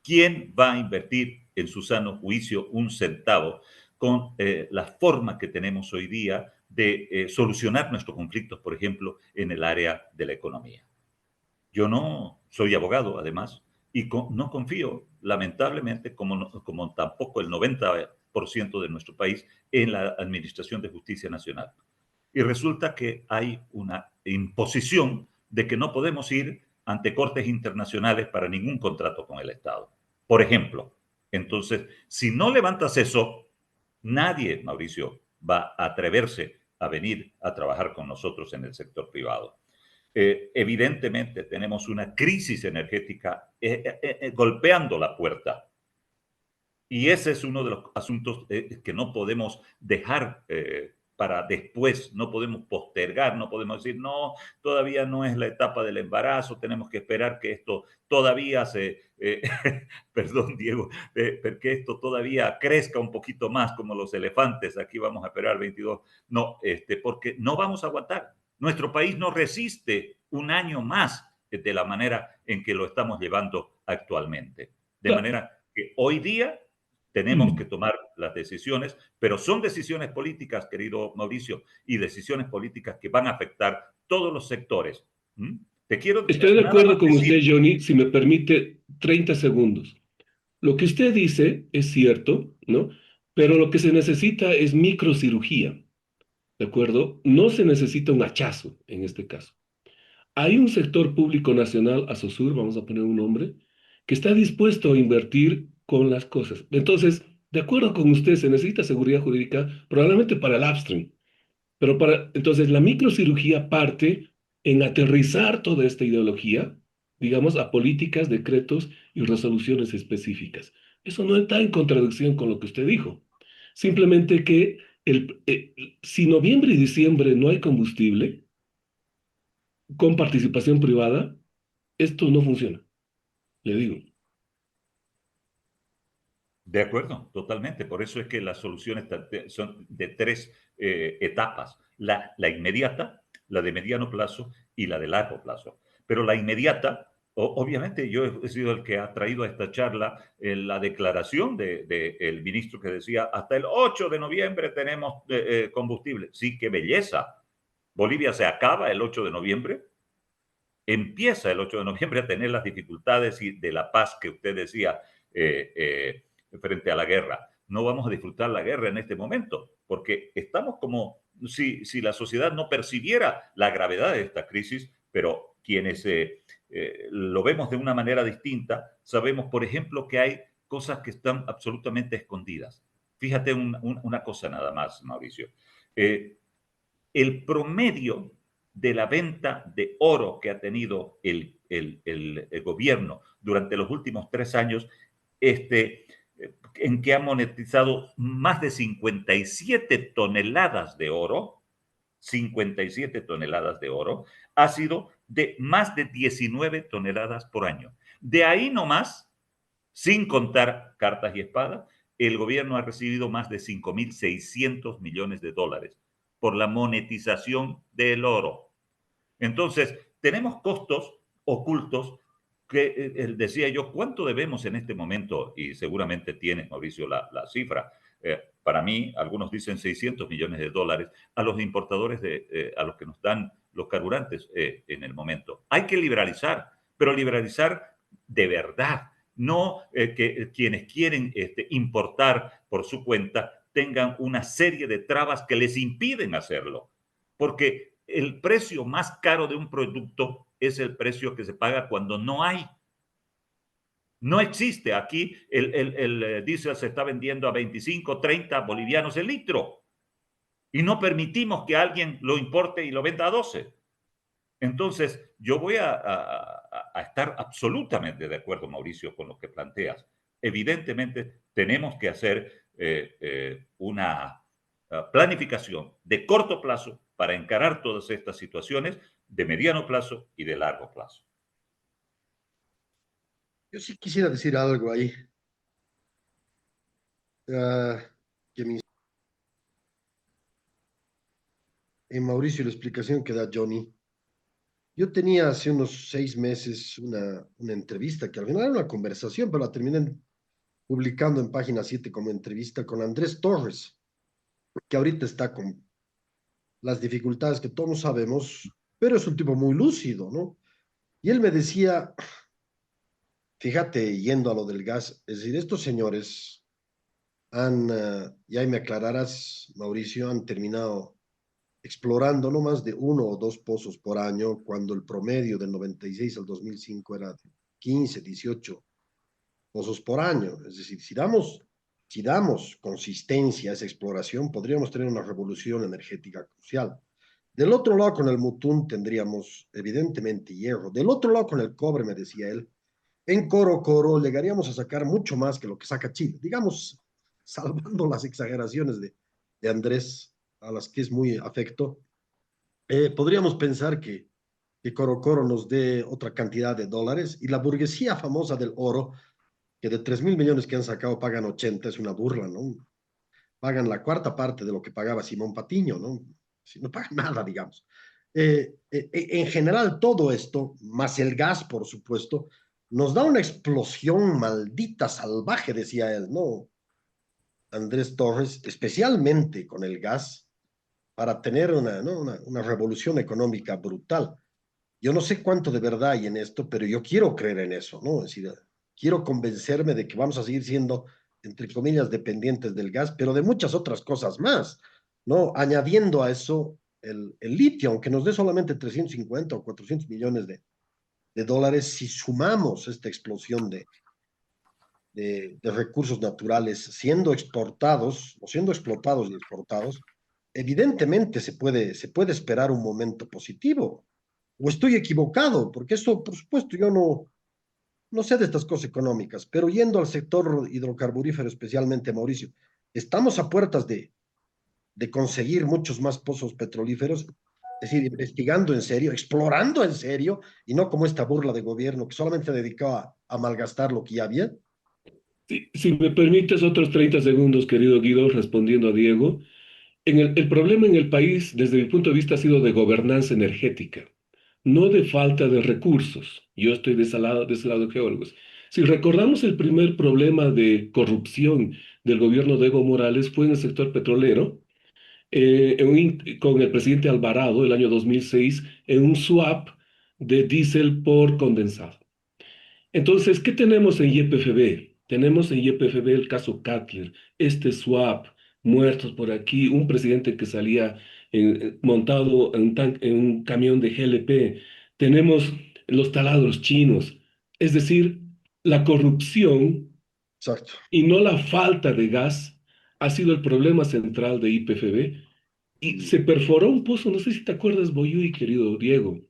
¿Quién va a invertir en su sano juicio un centavo con la forma que tenemos hoy día de solucionar nuestros conflictos, por ejemplo, en el área de la economía? Yo no soy abogado, además, y no confío, lamentablemente, como tampoco el 90% de nuestro país, en la Administración de Justicia Nacional. Y resulta que hay una imposición de que no podemos ir ante cortes internacionales para ningún contrato con el Estado. Por ejemplo, entonces, si no levantas eso, nadie, Mauricio, va a atreverse a venir a trabajar con nosotros en el sector privado. Evidentemente tenemos una crisis energética golpeando la puerta. Y ese es uno de los asuntos que no podemos dejar para después, no podemos postergar, no podemos decir, no, todavía no es la etapa del embarazo, tenemos que esperar que esto todavía perdón Diego, que esto todavía crezca un poquito más como los elefantes, aquí vamos a esperar 22, no, porque no vamos a aguantar. Nuestro país no resiste un año más de la manera en que lo estamos llevando actualmente. De manera que hoy día tenemos que tomar las decisiones, pero son decisiones políticas, querido Mauricio, y decisiones políticas que van a afectar todos los sectores. ¿Mm? Te quiero Estoy de nada acuerdo más con decir, usted, Johnny, si me permite 30 segundos. Lo que usted dice es cierto, ¿no? Pero lo que se necesita es microcirugía, ¿de acuerdo? No se necesita un hachazo en este caso. Hay un sector público nacional, Asosur, vamos a poner un nombre, que está dispuesto a invertir con las cosas. Entonces, de acuerdo con usted, se necesita seguridad jurídica probablemente para el upstream, pero entonces la microcirugía parte en aterrizar toda esta ideología, digamos, a políticas, decretos y resoluciones específicas. Eso no está en contradicción con lo que usted dijo. Simplemente que si noviembre y diciembre no hay combustible con participación privada, esto no funciona, le digo. de acuerdo, totalmente. Por eso es que las soluciones son de tres etapas. La inmediata, la de mediano plazo y la de largo plazo. Pero la inmediata, obviamente yo he sido el que ha traído a esta charla la declaración del ministro que decía hasta el 8 de noviembre tenemos combustible. Sí, qué belleza. Bolivia se acaba el 8 de noviembre, empieza el 8 de noviembre a tener las dificultades y de la paz que usted decía frente a la guerra. No vamos a disfrutar la guerra en este momento, porque estamos como si la sociedad no percibiera la gravedad de esta crisis, pero quienes lo vemos de una manera distinta, sabemos, por ejemplo, que hay cosas que están absolutamente escondidas. Fíjate una cosa nada más, Mauricio. El promedio de la venta de oro que ha tenido el gobierno durante los últimos 3 años, en que ha monetizado más de 57 toneladas de oro, 57 toneladas de oro, ha sido de más de 19 toneladas por año. De ahí nomás, sin contar cartas y espadas, el gobierno ha recibido más de 5.600 millones de dólares por la monetización del oro. Entonces, tenemos costos ocultos que, decía yo, ¿cuánto debemos en este momento? Y seguramente tienes, Mauricio, la cifra. Para mí, algunos dicen 600 millones de dólares a los importadores, a los que nos dan los carburantes en el momento. Hay que liberalizar, pero liberalizar de verdad. No que quienes quieren importar por su cuenta tengan una serie de trabas que les impiden hacerlo. Porque el precio más caro de un producto es el precio que se paga cuando no hay. No existe. Aquí el diésel se está vendiendo a 25, 30 bolivianos el litro. Y no permitimos que alguien lo importe y lo venda a 12. Entonces, yo voy a estar absolutamente de acuerdo, Mauricio, con lo que planteas. Evidentemente, tenemos que hacer una planificación de corto plazo para encarar todas estas situaciones de mediano plazo y de largo plazo. Yo sí quisiera decir algo ahí. Que en Mauricio, la explicación que da Johnny. Yo tenía hace unos 6 meses una entrevista que al final era una conversación, pero la terminé publicando en Página 7 como entrevista con Andrés Torres, que ahorita está con las dificultades que todos sabemos, pero es un tipo muy lúcido, ¿no? Y él me decía, fíjate, yendo a lo del gas, es decir, estos señores y ahí me aclararás, Mauricio, han terminado explorando no más de 1 o 2 pozos por año, cuando el promedio del 96 al 2005 era de 15, 18 pozos por año. Es decir, si damos si damos consistencia a esa exploración, podríamos tener una revolución energética crucial. Del otro lado, con el mutún tendríamos evidentemente hierro. Del otro lado, con el cobre, me decía él, en Coro llegaríamos a sacar mucho más que lo que saca Chile. Digamos, salvando las exageraciones de Andrés, a las que es muy afecto, podríamos pensar que Coro nos dé otra cantidad de dólares y la burguesía famosa del oro, que de 3.000 millones que han sacado pagan 80, es una burla, ¿no? Pagan la cuarta parte de lo que pagaba Simón Patiño, ¿no? Si no pagan nada, digamos. En general, todo esto, más el gas, por supuesto, nos da una explosión maldita, salvaje, decía él, ¿no? Andrés Torres, especialmente con el gas, para tener ¿no? una revolución económica brutal. Yo no sé cuánto de verdad hay en esto, pero yo quiero creer en eso, ¿no? Es decir, quiero convencerme de que vamos a seguir siendo, entre comillas, dependientes del gas, pero de muchas otras cosas más, ¿no? Añadiendo a eso el litio, aunque nos dé solamente 350 o 400 millones de dólares, si sumamos esta explosión de recursos naturales siendo exportados o siendo explotados y exportados, evidentemente se puede esperar un momento positivo. O estoy equivocado, porque eso, por supuesto, yo no sé de estas cosas económicas, pero yendo al sector hidrocarburífero, especialmente Mauricio, estamos a puertas de conseguir muchos más pozos petrolíferos, es decir, investigando en serio, explorando en serio, y no como esta burla de gobierno que solamente se dedicaba a malgastar lo que ya había. Si me permites otros 30 segundos, querido Guido, respondiendo a Diego. El problema en el país, desde mi punto de vista, ha sido de gobernanza energética, no de falta de recursos. Yo estoy de ese lado, geólogos. Si recordamos, el primer problema de corrupción del gobierno de Evo Morales fue en el sector petrolero, con el presidente Alvarado, el año 2006, en un swap de diésel por condensado. Entonces, ¿qué tenemos en YPFB? Tenemos en YPFB el caso Cutler, este swap, muertos por aquí, un presidente que salía montado en un camión de GLP. Tenemos los taladros chinos. Es decir, la corrupción Exacto. y no la falta de gas ha sido el problema central de YPFB. Y se perforó un pozo, no sé si te acuerdas, Boyuy, querido Diego,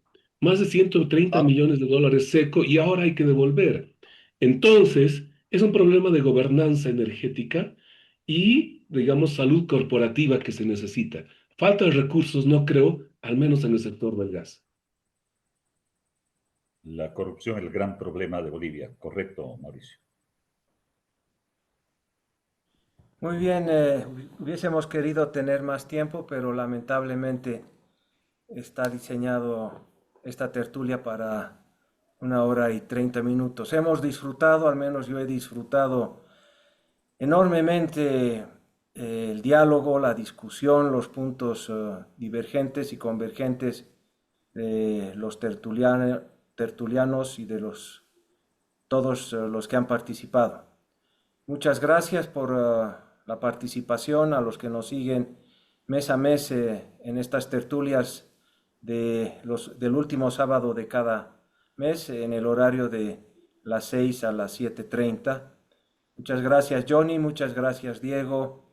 más de 130 Ah, millones de dólares seco y ahora hay que devolver. Entonces, es un problema de gobernanza energética y, digamos, salud corporativa que se necesita. Falta de recursos, no creo, al menos en el sector del gas. La corrupción es el gran problema de Bolivia. Correcto, Mauricio. Muy bien, hubiésemos querido tener más tiempo, pero lamentablemente está diseñado esta tertulia para 1 hora y 30 minutos. Hemos disfrutado, al menos yo he disfrutado enormemente el diálogo, la discusión, los puntos divergentes y convergentes de los tertulianos y de todos los que han participado. Muchas gracias por la participación, a los que nos siguen mes a mes en estas tertulias del último sábado de cada mes en el horario de las 6 a las 7:30. Muchas gracias, Johnny, muchas gracias, Diego,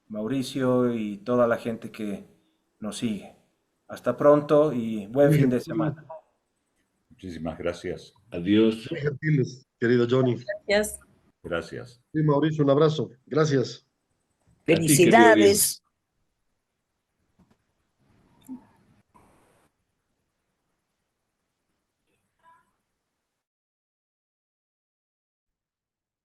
Mauricio y toda la gente que nos sigue. Hasta pronto y buen fin de semana. Muchísimas gracias. Adiós. muy gentiles, querido Johnny. Gracias. Gracias. Sí, Mauricio, un abrazo. Gracias. A ti, querido Diego. Felicidades.